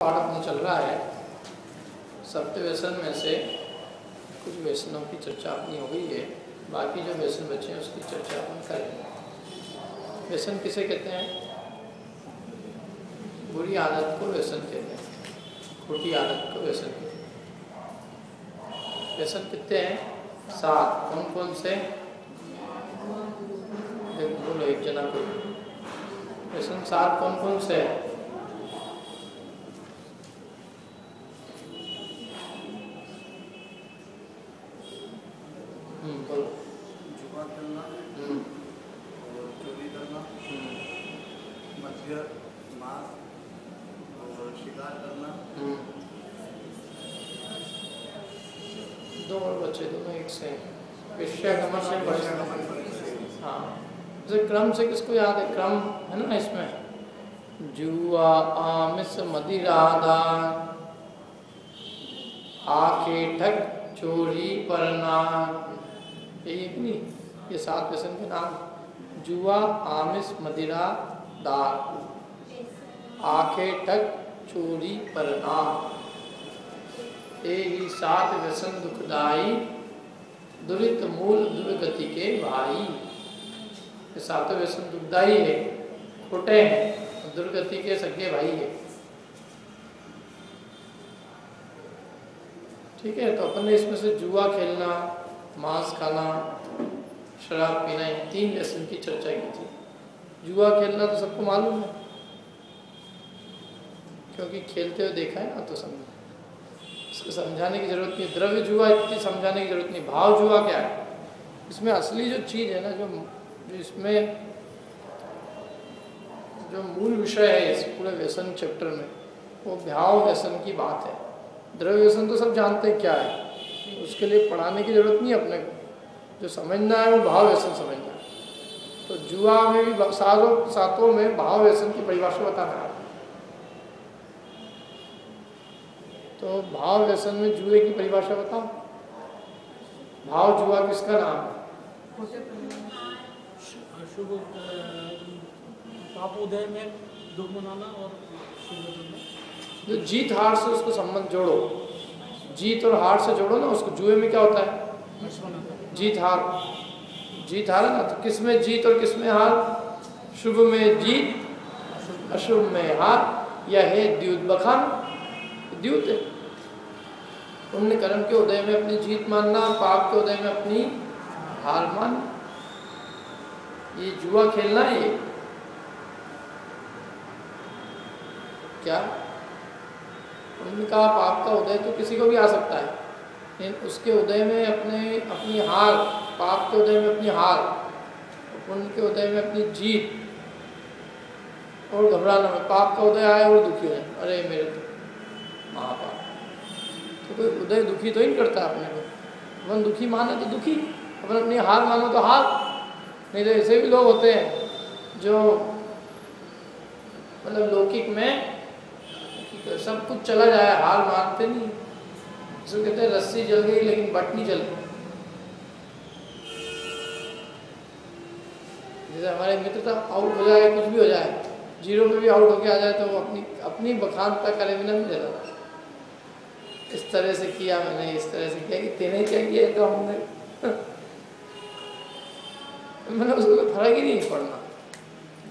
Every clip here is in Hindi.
पाठ अपना चल रहा है। सप्त व्यसन में से कुछ व्यसनों की चर्चा अपनी हो गई है, बाकी जो व्यसन बचे हैं उसकी चर्चा अपन करेंगे। व्यसन किसे कहते हैं? बुरी आदत को व्यसन कहते हैं, खोटी आदत को व्यसन कहते हैं। व्यसन कितने हैं? 7। कौन कौन से? बोलो एक जना को। व्यसन 7 कौन कौन से हैं? जुआ खेलना और चोरी करना, मछली मांस और शिकार करना। दो और बच्चे दोनों एक से वेश्यागमन से बचना। हाँ, जैसे क्रम से किसको याद है? क्रम है ना इसमें। जुआ, आमिष, मदिरा, दान, आके ठग, चोरी, परना, यही नहीं, ये 7 व्यसन के नाम। जुआ, आमिष, मदिरा, दान, आके ठग, चोरी, परना, यही 7 व्यसन दुखदाई, दुरित मूल दुर्गति के भाई। ये 7 व्यसन दुखदाई है, खोटे हैं, दुर्गति के सगे भाई है। ठीक है, तो अपन ने इसमें से जुआ खेलना, मांस खाना, शराब पीना, इन 3 व्यसन की चर्चा की थी। जुआ खेलना तो सबको मालूम है, क्योंकि खेलते हुए देखा है ना, तो समझो। इसको समझाने की जरूरत नहीं। द्रव्य जुआ इतनी समझाने की जरूरत नहीं। भाव जुआ क्या है? इसमें असली जो चीज़ है ना, जो इसमें जो मूल विषय है इस पूरे व्यसन चैप्टर में, वो भाव व्यसन की बात है। द्रव्य व्यसन तो सब जानते हैं क्या है, उसके लिए पढ़ाने की जरूरत नहीं अपने को। जो समझना है वो भाव व्यसन समझना है। तो जुआ में भी सातों में भाव व्यसन की परिभाषा बताना है। तो भाव व्यसन में जुए की परिभाषा बताओ। भाव जुआ किसका नाम है? शुभ पापोदय में दुख मनाना और जो जीत हार से उसको संबंध जोड़ो, जीत और हार से जोड़ो ना उसको। जुए में क्या होता है? जीत हार। जीत हार है ना, तो किस में जीत और किस में हार? शुभ में जीत, अशुभ में हार। यह है द्यूत बखान, द्यूत है। पुण्य कर्म के उदय में अपनी जीत मानना, पाप के उदय में अपनी हार मानना, ये जुआ खेलना है। ये क्या? उनका पाप का उदय तो किसी को भी आ सकता है, लेकिन उसके उदय में अपनी हार, पाप के उदय में अपनी हार, पुण्य के उदय में अपनी जीत, और घबराना में। पाप का उदय आए और दुखी हो जाए, अरे मेरे तो महापाप। तो कोई उदय दुखी तो ही करता है अपने को। अपन दुखी माने तो दुखी, अपन अपनी हार मानो तो हार। नहीं तो ऐसे भी लोग होते हैं जो मतलब लौकिक में सब कुछ चला जाए, हार मानते नहीं। इसको कहते हैं रस्सी जल गई लेकिन बट नहीं जल गई। जैसे हमारे मित्र था, आउट हो जाए, कुछ भी हो जाए, 0 पे भी आउट होके आ जाए, तो वो अपनी बखानता करे बिना नहीं रहता। इस तरह से किया मैंने, इस तरह से किया कि तेने क्या किया, तो हमने मैंने उसको फर्क ही नहीं पड़ना।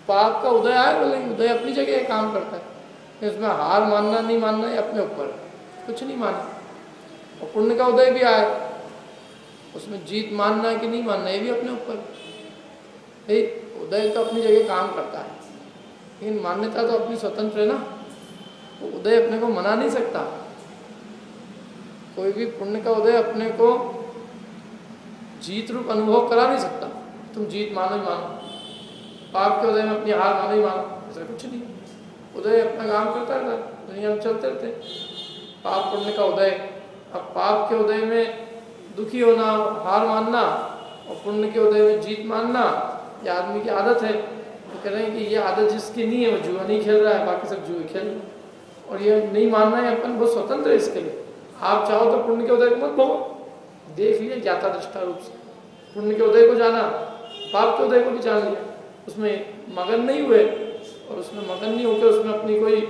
पाप का उदय आए बोले, उदय अपनी जगह काम करता है, इसमें हार मानना नहीं मानना है अपने ऊपर, कुछ नहीं मानना। और पुण्य का उदय भी आए, उसमें जीत मानना है कि नहीं मानना, ये भी अपने ऊपर। उदय तो अपनी जगह काम करता है, लेकिन मान्यता तो अपनी स्वतंत्र है ना। वो उदय अपने को मना नहीं सकता। कोई भी पुण्य का उदय अपने को जीत रूप अनुभव करा नहीं सकता। तुम जीत मानो ही मानो, पाप के उदय में अपनी हार मानो ही मानो, ऐसा कुछ नहीं। उदय अपना काम करता रहता, दुनिया में चलते रहते। पाप पुण्य का उदय, अब पाप के उदय में दुखी होना, हार मानना, और पुण्य के उदय में जीत मानना, ये आदमी की आदत है। वो कह रहे हैं कि ये आदत जिसकी नहीं है वो जुआ नहीं खेल रहा है, बाकी सब जुए खेल रहे हैं। और ये नहीं मानना है अपन, बहुत स्वतंत्र है इसके लिए। आप चाहो तो पुण्य के उदय को मत भोगो, देख लिया ज्ञाता दृष्टा रूप से। पुण्य के उदय को जाना, पाप के उदय को भी जान लिया, उसमें मगन नहीं हुए, और उसमें मगन नहीं होकर उसमें अपनी कोई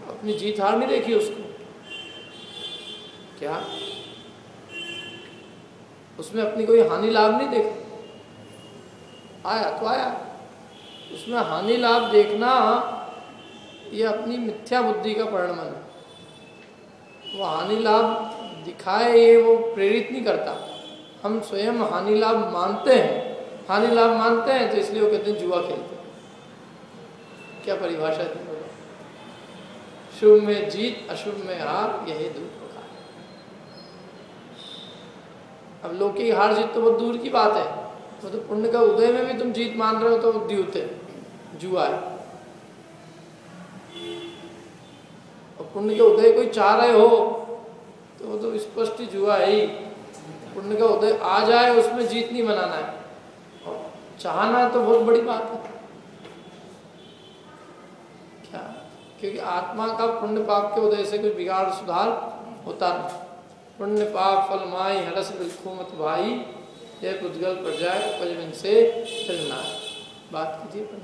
अपनी जीत हार नहीं देखी उसको, क्या उसमें अपनी कोई हानि लाभ नहीं देखा, आया तो आया। उसमें हानि लाभ देखना ये अपनी मिथ्या बुद्धि का परिणाम है। वो हानि लाभ दिखाए ये वो प्रेरित नहीं करता। हम स्वयं हानि लाभ मानते हैं, हानि लाभ मानते हैं तो इसलिए वो कहते हैं जुआ खेलते हैं। क्या परिभाषा थी? शुभ में जीत अशुभ में हार, यही दो प्रकार है। अब लोग की हार जीत तो बहुत दूर की बात है, वो तो पुण्य का उदय में भी तुम जीत मान रहे हो तो द्यूत है, जुआ है। और पुण्य के उदय कोई चाह रहे हो तो वो तो स्पष्ट जुआ है ही। पुण्य का उदय आ जाए उसमें जीत नहीं मनाना है, और चाहना तो बहुत बड़ी बात है। क्या? क्योंकि आत्मा का पुण्य पाप के उदय से कोई बिगाड़ सुधार होता नहीं। पुण्य पाप फल माई हरस बिल्खो मत भाई, यह पुद्गल पर जाए उपजन से चलना। बात कीजिए पर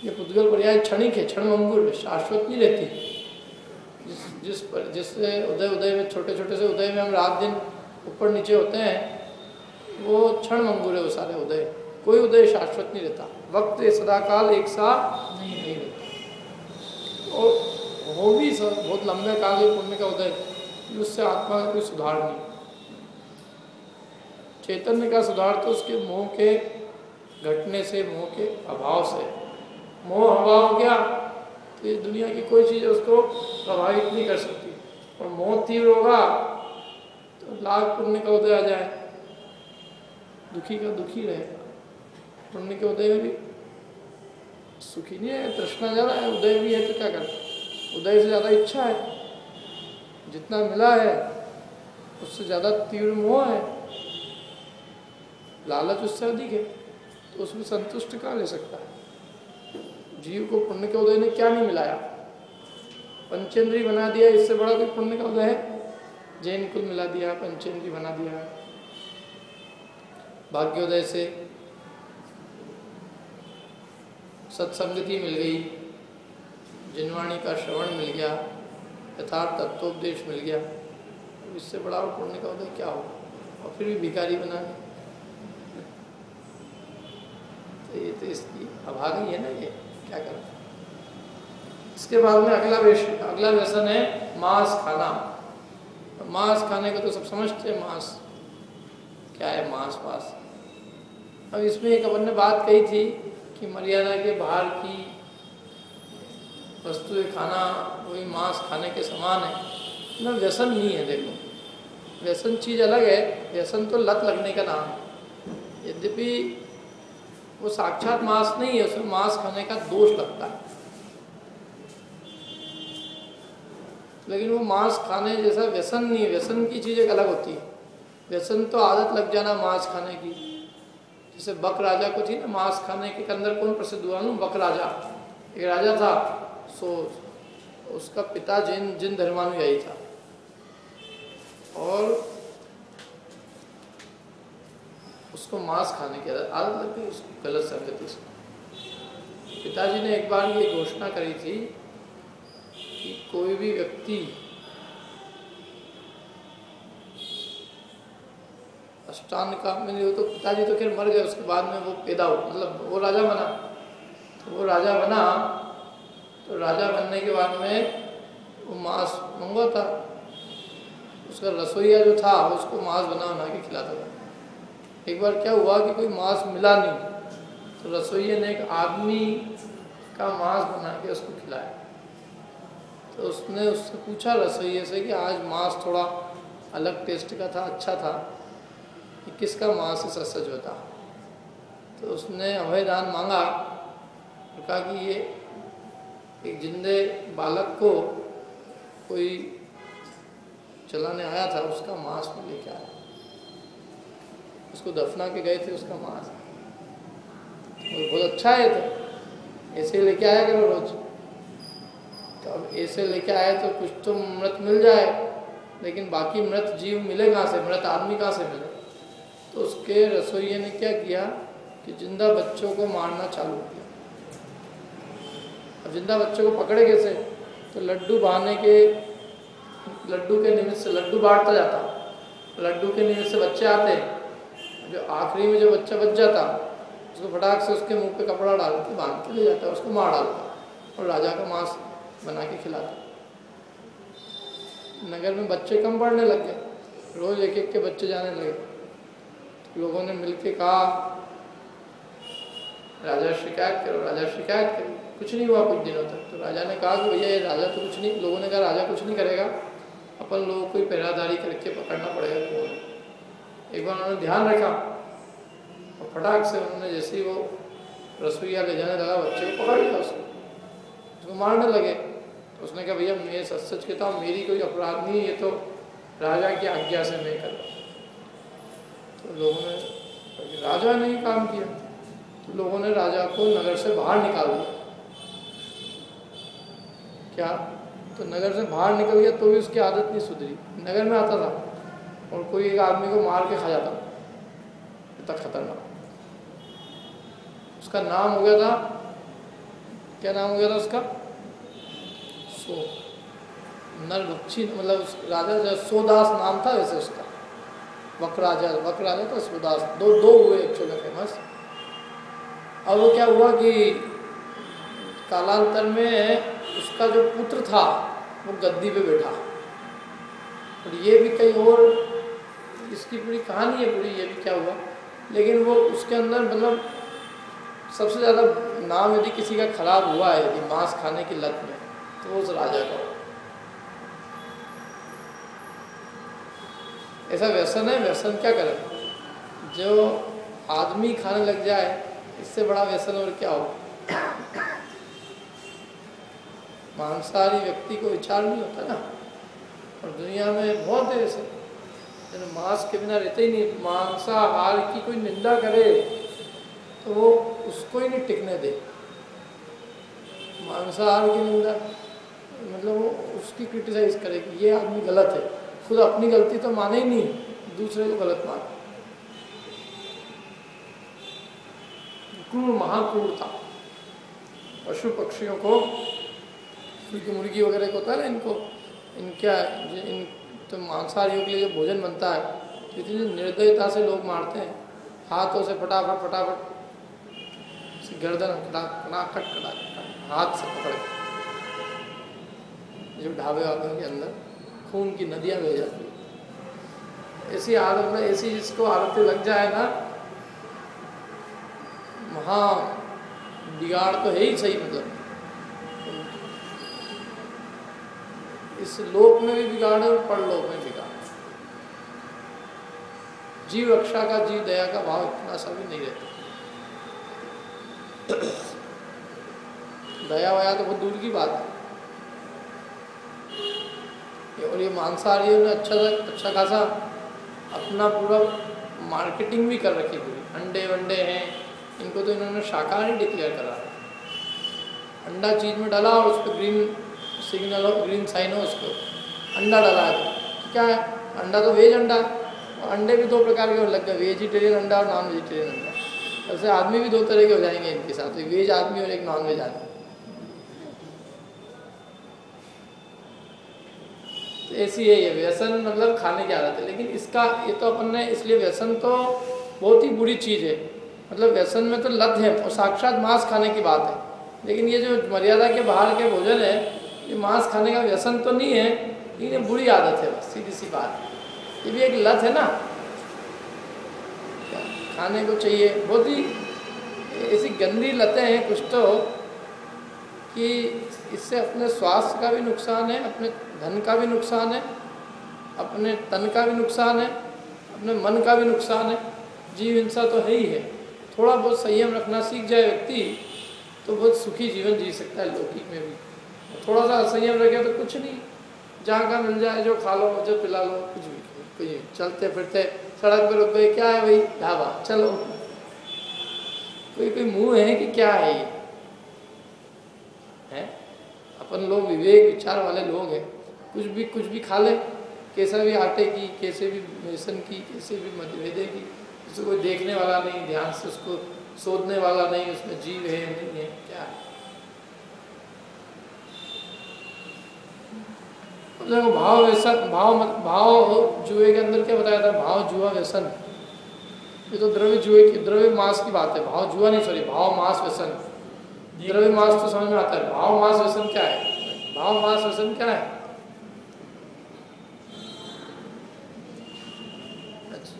ये पुद्गल पर्याय क्षणिक है, क्षण अंगुर, शाश्वत नहीं रहती। जिससे उदय में छोटे छोटे से उदय में हम रात दिन ऊपर नीचे होते हैं, वो क्षण मंगूर है वो सारे उदय। कोई उदय शाश्वत नहीं रहता, वक्त सदाकाल एक सा नहीं रहता। और हो भी बहुत लंबे काल के पुण्य का उदय, उससे आत्मा का कोई सुधार नहीं। चैतन्य का सुधार तो उसके मोह के घटने से, मोह के अभाव से। मोह अभाव क्या? तो ये दुनिया की कोई चीज़ उसको प्रभावित नहीं कर सकती। और मोह तीव्र होगा तो लाख पुण्य का उदय आ जाए, दुखी का दुखी रहेगा। पुण्य के उदय में भी सुखी नहीं है, तृष्णा ज़्यादा है। उदय भी है तो क्या कर, उदय से ज़्यादा इच्छा है, जितना मिला है उससे ज़्यादा तीव्र मोह है, लालच उससे अधिक है, तो उसमें संतुष्ट कहाँ ले सकता है? जीव को पुण्य के उदय ने क्या नहीं मिलाया? पंचेंद्री बना दिया, इससे बड़ा कोई पुण्य का उदय है? जैन कुल मिला दिया, पंचेंद्री बना दिया, भाग्योदय से सत्संगति मिल गई, जिनवाणी का श्रवण मिल गया, यथार्थ तत्वोपदेश मिल गया, इससे बड़ा और पुण्य का उदय क्या हो? और फिर भी भिखारी बनाने, तो ये तो इसकी अभागी है ना, ये क्या करें? इसके बाद में अगला व्यसन है मांस खाना। मांस खाने को तो सब समझते हैं, मांस क्या है, मांस वास। अब इसमें एक अपन ने बात कही थी कि मर्यादा के बाहर की वस्तुएं खाना वही मांस खाने के समान है ना। व्यसन नहीं है। देखो, व्यसन चीज़ अलग है, व्यसन तो लत लगने का नाम है। यद्यपि वो साक्षात मांस नहीं है, उसमें मांस खाने का दोष लगता है, लेकिन वो मांस खाने जैसा व्यसन नहीं है। व्यसन की चीज़ एक अलग होती है। व्यसन तो आदत लग जाना मांस खाने की। जैसे बक राजा को थी ना मांस खाने के अंदर कौन प्रसिद्ध हुआ ना? बक राजा। एक राजा था, सो उसका पिता जिन धर्मानुयायी था, और उसको मांस खाने की आदत लग गई, उसकी गलत संगति से। पिताजी ने एक बार ये घोषणा करी थी कि कोई भी व्यक्ति अष्टांग काम में नहीं हो, तो पिताजी तो खैर मर गए, उसके बाद में वो पैदा हो, मतलब वो राजा बना। तो वो राजा बना, तो राजा बनने के बाद में वो मांस मंगवाता, उसका रसोईया जो था उसको मांस बना के खिलाता था। एक बार क्या हुआ कि कोई मांस मिला नहीं, तो रसोईये ने एक आदमी का मांस बना के उसको खिलाया। तो उसने उससे पूछा रसोईये से कि आज मांस थोड़ा अलग टेस्ट का था, अच्छा था, कि किसका मांस है सच बता। तो उसने अभयदान मांगा और कहा कि ये एक जिंदे बालक को कोई चलाने आया था, उसका मांस में लेके आया, उसको दफना के गए थे, उसका मांस बहुत अच्छा है, तो ऐसे लेके आया करो रोज। तो अब ऐसे लेके आए तो कुछ तो मृत मिल जाए, लेकिन बाकी मृत जीव मिले कहाँ से, मृत आदमी कहाँ से मिले? तो उसके रसोइये ने क्या किया कि जिंदा बच्चों को मारना चालू किया। अब जिंदा बच्चे को पकड़े कैसे? तो लड्डू के निमित्त से लड्डू बांटता जाता, लड्डू के निमित्त से बच्चे आते, जो आखिरी में जो बच्चा बच जाता उसको फटाक से उसके मुंह पे कपड़ा डाल के बांध के ले जाता, उसको मार डालता और राजा का मांस बना के खिलाता। नगर में बच्चे कम पढ़ने लग गए, रोज एक एक के बच्चे जाने लगे। तो लोगों ने मिलके कहा राजा शिकायत करो, राजा शिकायत करो। कुछ नहीं हुआ कुछ दिनों तक। तो राजा ने कहा कि भैया ये राजा तो कुछ नहीं, लोगों ने कहा राजा कुछ नहीं करेगा, अपन लोगों को पहरादारी करके पकड़ना पड़ेगा कौन है। एक बार उन्होंने ध्यान रखा और फटाक से उन्होंने जैसे ही वो रसोईया ले जाने लगा बच्चे को पकड़ लिया, उसको मारने लगे। तो उसने कहा भैया मैं सच सच कहता हूँ, मेरी कोई अपराध नहीं, ये तो राजा की आज्ञा से मैं कर रहा हूँ। तो लोगों ने राजा ने ही काम किया, तो लोगों ने राजा को नगर से बाहर निकाल दिया। क्या? तो नगर से बाहर निकल गया तो भी उसकी आदत नहीं सुधरी, नगर में आता था और कोई एक आदमी को मार के खा जाता, इतना खतरनाक। उसका नाम हो गया था, क्या नाम हो गया था उसका? नरभक्षी, मतलब राजा जो सोदास नाम था वैसे उसका। वक्राजा तो सोदास, दो हुए एक्चुअली फेमस। अब वो क्या हुआ कि कालांतर में उसका जो पुत्र था वो गद्दी पे बैठा, और ये भी कहीं और इसकी पूरी कहानी है पूरी, ये भी क्या हुआ। लेकिन वो उसके अंदर मतलब सबसे ज़्यादा नाम यदि किसी का खराब हुआ है यदि मांस खाने की लत में, तो वो उस राजा का। ऐसा व्यसन है, व्यसन क्या करें, जो आदमी खाने लग जाए इससे बड़ा व्यसन और क्या हो। मांसाहारी व्यक्ति को विचार नहीं होता ना, और दुनिया में बहुत है ऐसे जो मांस के बिना रहते ही नहीं। मांसाहार की कोई निंदा करे तो वो उसको ही नहीं टिकने दे। मांसाहार की निंदा मतलब वो उसकी क्रिटिसाइज करे कि ये आदमी गलत है, खुद अपनी गलती तो माने ही नहीं, दूसरे को गलत माने। क्रूर, महाक्रूरता। पशु पक्षियों को, मुर्गी वगैरह को होता है ना, इन तो मांसाहारियों के लिए जो भोजन बनता है तो इतनी निर्दयता से लोग मारते हैं, हाथों से फटाफट गर्दन खटाखट हाथ से पकड़ के, जो ढाबे वाबे के अंदर खून की नदियाँ बह जाती है। ऐसी आदत में, ऐसी जिसको आदतें लग जाए ना, वहाँ बिगाड़ तो है ही सही। मतलब इस लोक में भी बिगाड़ है और परलोक में बिगाड़। जीव रक्षा का, जीव दया का भाव इतना सा भी नहीं रहता। दया वया तो बहुत दूर की बात है। और ये मांसाहारियों ने अच्छा खासा अपना पूरा मार्केटिंग भी कर रखी पूरी। अंडे वंडे हैं, इनको तो इन्होंने शाकाहारी डिक्लेयर करा। अंडा चीज़ में डाला और उस पर ग्रीन सिग्नल हो, ग्रीन साइन हो, उसको अंडा डाला है तो क्या है, अंडा तो वेज अंडा। अंडे भी दो प्रकार के लग गए, वेजिटेरियन अंडा और नॉन वेजिटेरियन अंडा। ऐसे आदमी भी दो तरह के हो जाएंगे इनके साथ, एक वेज आदमी और एक नॉन वेज आदमी। तो ऐसी है ये व्यसन, मतलब खाने की आदत है। लेकिन इसका ये तो अपन ने, इसलिए व्यसन तो बहुत ही बुरी चीज़ है। मतलब व्यसन में तो लत है और साक्षात मांस खाने की बात है। लेकिन ये जो मर्यादा के बाहर के भोजन है, ये मांस खाने का व्यसन तो नहीं है, लेकिन ये बुरी आदत है, बस सीधी सी बात है। ये भी एक लत है ना, खाने को चाहिए। बहुत ही ऐसी गंदी लतें हैं कुछ तो, कि इससे अपने स्वास्थ्य का भी नुकसान है, अपने धन का भी नुकसान है, अपने तन का भी नुकसान है, अपने मन का भी नुकसान है। जीव हिंसा तो है ही है। थोड़ा बहुत संयम रखना सीख जाए व्यक्ति तो बहुत सुखी जीवन जी सकता है लौकिक में भी। थोड़ा सा असंयम रखे तो कुछ नहीं, जहाँ का मिल जाए जो खा लो, जो पिला लो, कुछ भी। कोई चलते फिरते सड़क पर रुक गए, क्या है भाई, ढाबा, चलो। कोई मुंह है कि क्या है ये है? अपन लोग विवेक विचार वाले लोग हैं, कुछ भी खा ले, कैसा भी आटे की, कैसे भी बेसन की, कैसे भी मैदे की, उसको कोई देखने वाला नहीं, ध्यान से उसको सोचने वाला नहीं, उसमें जीव है नहीं है, क्या है। देखो भाव व्यसन, भाव जुए के अंदर क्या बताया था? भाव जुआ व्यसन। ये तो द्रव्य जुए की, द्रव्य मास की बात है। भाव जुआ नहीं, सॉरी, भाव मास व्यसन। द्रव्य मास तो समझ में आता है, भाव मास व्यसन क्या है? भाव मास व्यसन क्या है? अच्छा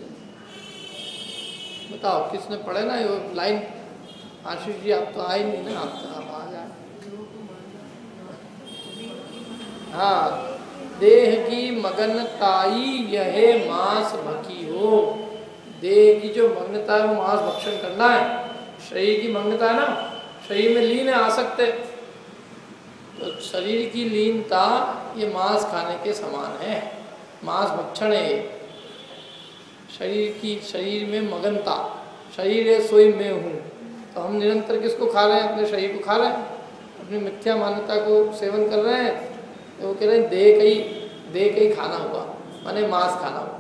बताओ, किसने पढ़े ना ये लाइन? आशीष जी आप तो आए नहीं ना, आप तो आप आ जाए। हाँ, देह की मगनताई यह मांस भकी हो। देह की जो मग्नता है वो मांस भक्षण करना है। शरीर की मग्नता है ना, शरीर में लीन है आसक्त है, तो शरीर की लीनता ये मांस खाने के समान है, मांस भक्षण है। शरीर में मगनता, शरीर है सोई मैं हूँ, तो हम निरंतर किसको खा रहे हैं? अपने शरीर को खा रहे हैं, अपनी मिथ्या मान्यता को सेवन कर रहे हैं। तो वो कह रहे हैं देह का ही खाना हुआ, माने मांस खाना हुआ।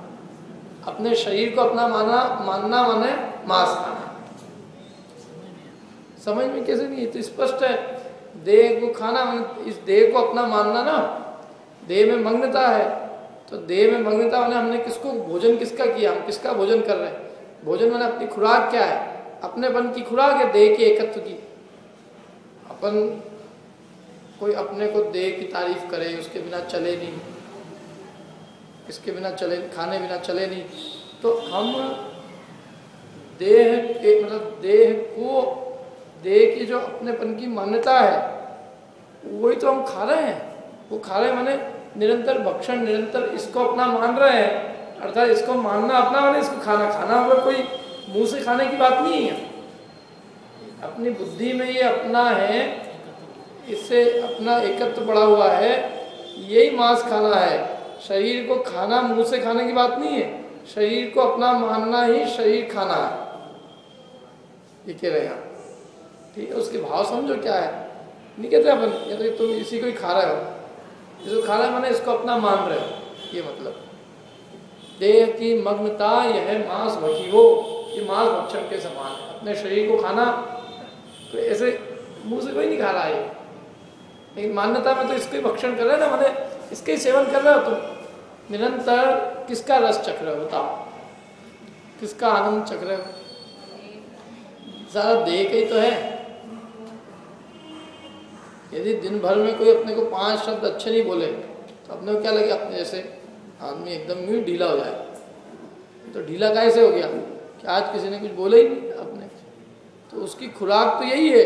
अपने शरीर को अपना मानना माने मांस खाना। समझ में कैसे नहीं? तो स्पष्ट है, देह को खाना, इस देह को अपना मानना ना। देह में मग्नता है, तो देह में मग्नता माने हमने किसको भोजन किसका किया, हम किसका भोजन कर रहे हैं? भोजन माने अपनी खुराक क्या है? अपनेपन की खुराक है, देह के एकत्व की। अपन कोई अपने को देह की तारीफ करे, उसके बिना चले नहीं, इसके बिना चले, खाने बिना चले नहीं। तो हम देह के मतलब देह की जो अपनेपन की मान्यता है वही तो हम खा रहे हैं। वो खा रहे माने निरंतर भक्षण, निरंतर इसको अपना मान रहे हैं। अर्थात इसको मानना अपना माने इसको खाना। खाना मतलब कोई मुंह से खाने की बात नहीं है, अपनी बुद्धि में ये अपना है, इससे अपना एकत्व बढ़ा हुआ है, यही मांस खाना है। शरीर को खाना मुंह से खाने की बात नहीं है, शरीर को अपना मानना ही शरीर खाना है, ये कह रहे हैं। ठीक है, उसके भाव समझो क्या है। नहीं कहते अपन या तो तुम इसी को ही खा रहे हो, इसको खा रहे माने इसको अपना मान रहे हो, ये मतलब। देह की मग्नता यह मांस भकी हो, ये मांस भक्षण के समान है। अपने शरीर को खाना तो ऐसे मुंह से कोई नहीं खा रहा है, लेकिन मान्यता में तो इसको ही भक्षण कर रहे हो ना, माने इसके ही सेवन कर रहे हो तुम। निरंतर किसका रस चख रहे हो? बताओ, किसका आनंद चख रहे हो? सारा देह का ही तो है। यदि दिन भर में कोई अपने को 5 शब्द अच्छे नहीं बोले तो अपने को क्या लगे? अपने जैसे आदमी एकदम ही ढीला हो जाए। तो ढीला कैसे हो गया कि आज किसी ने कुछ बोला ही नहीं अपने। तो उसकी खुराक तो यही है,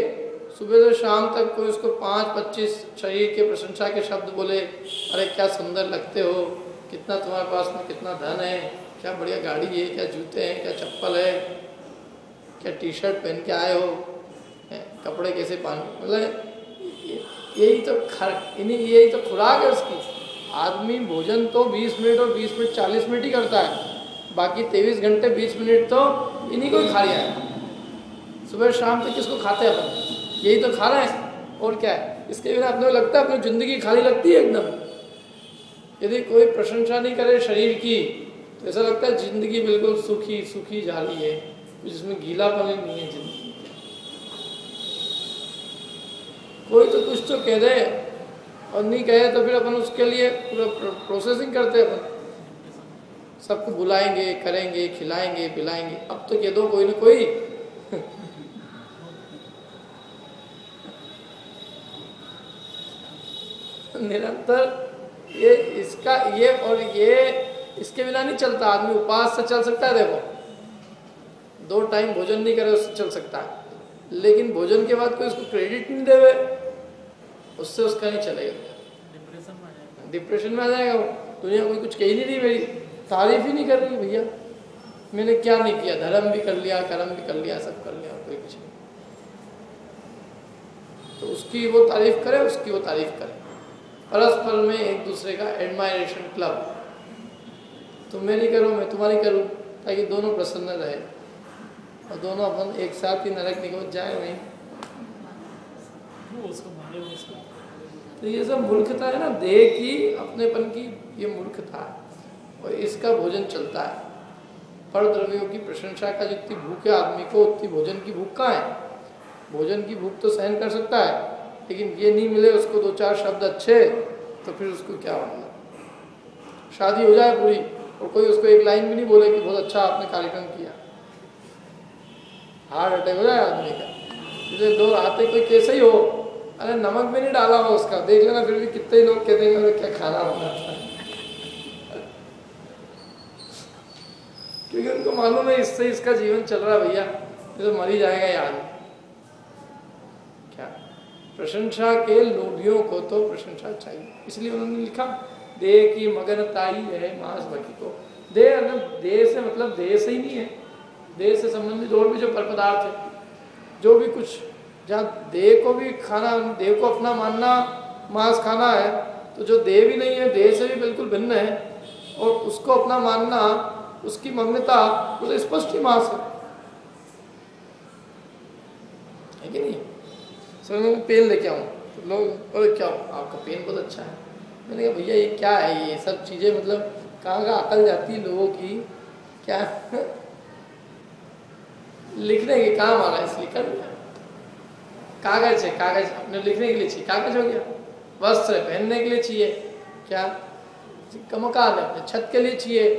सुबह से शाम तक कोई उसको 5-25 शरीर के प्रशंसा के शब्द बोले, अरे क्या सुंदर लगते हो, कितना तुम्हारे पास में कितना धन है, क्या बढ़िया गाड़ी है, क्या जूते हैं, क्या चप्पल है, क्या टी शर्ट पहन के आए हो, कपड़े कैसे पहन, मतलब यही तो खुराक है उसकी। आदमी भोजन तो 20 मिनट और 20 मिनट 40 मिनट ही करता है, बाकी 23 घंटे 20 मिनट तो इन्हीं को ही खा लिया है। सुबह शाम तक किसको खाते हैं अपन? यही तो खा रहे हैं, और क्या है? इसके बिना अपने को लगता है अपनी ज़िंदगी खाली लगती है एकदम। यदि कोई प्रशंसा नहीं करे शरीर की तो ऐसा लगता है ज़िंदगी बिल्कुल सूखी सूखी जाली है, जिसमें गीलापन नहीं है ज़िंदगी। कोई तो कुछ तो कह दे, और नहीं कहे तो फिर अपन उसके लिए पूरा प्रोसेसिंग करते हैं। अपन सबको बुलाएंगे, करेंगे, खिलाएंगे, पिलाएंगे। अब तो कह दो कोई ना कोई निरंतर ये इसका ये और ये इसके बिना नहीं चलता। आदमी उपवास से चल सकता है, देखो 2 टाइम भोजन नहीं करे उससे चल सकता है, लेकिन भोजन के बाद कोई उसको क्रेडिट नहीं देवे, उससे उसका नहीं चलेगा। डिप्रेशन में आ जाएगा वो। दुनिया कोई कुछ कह ही नहीं रही, मेरी तारीफ ही नहीं कर रही, भैया मैंने क्या नहीं किया, धर्म भी कर लिया, कर्म भी कर लिया, सब कर लिया, कोई कुछ नहीं। तो उसकी वो तारीफ करे, उसकी वो तारीफ करे, परस्पर में एक दूसरे का एडमायरेशन क्लब। तुम मेरी करो, मैं तुम्हारी करूँ, ताकि दोनों प्रसन्न रहे और दोनों अपन एक साथ ही नरक निकल जाए वहीं। तो ये सब मूर्खता है ना, देह की अपनेपन की, ये मूर्खता है और इसका भोजन चलता है। पर द्रव्यों की प्रशंसा का जितनी भूख है आदमी को, उतनी भोजन की भूख कहाँ है? भोजन की भूख तो सहन कर सकता है, लेकिन ये नहीं मिले उसको 2-4 शब्द अच्छे, तो फिर उसको क्या मतलब? शादी हो जाए पूरी और कोई उसको एक लाइन भी नहीं बोले कि बहुत अच्छा आपने कार्यक्रम किया, हार्ट अटैक हो जाए आदमी का। जैसे दो आते कोई कैसे ही हो, अरे नमक भी नहीं डाला हो उसका, देख लेना फिर भी कितने ही लोग कहते हैं क्या खाना बना था क्योंकि उनको मालूम है इससे इसका जीवन चल रहा है भैया, ये तो मर ही जाएगा यार। क्या प्रशंसा के लोभियों को तो प्रशंसा चाहिए, इसलिए उन्होंने लिखा देह की मगनताई है मांस भकी को। देह देह से मतलब देह से ही नहीं है, देह से संबंधित और भी जो पर पदार्थ है, जो भी कुछ जहाँ देह को भी खाना, देह को अपना मानना मांस खाना है, तो जो देह भी नहीं है, देह से भी बिल्कुल भिन्न है, और उसको अपना मानना, उसकी मग्नता, वो तो स्पष्ट ही मांस है कि नहीं। सर मैं पेन लेके आऊँ तो लोग अरे क्या आपका पेन बहुत अच्छा है, मैंने कहा भैया ये क्या है, ये सब चीज़ें मतलब कहाँ अकल जाती है लोगों की, क्या लिखने के काम आ रहा है इसलिए कर दिया। कागज है, कागज अपने लिखने के लिए चाहिए, कागज हो गया। वस्त्र पहनने के लिए चाहिए, क्या मकान है अपने छत के लिए चाहिए,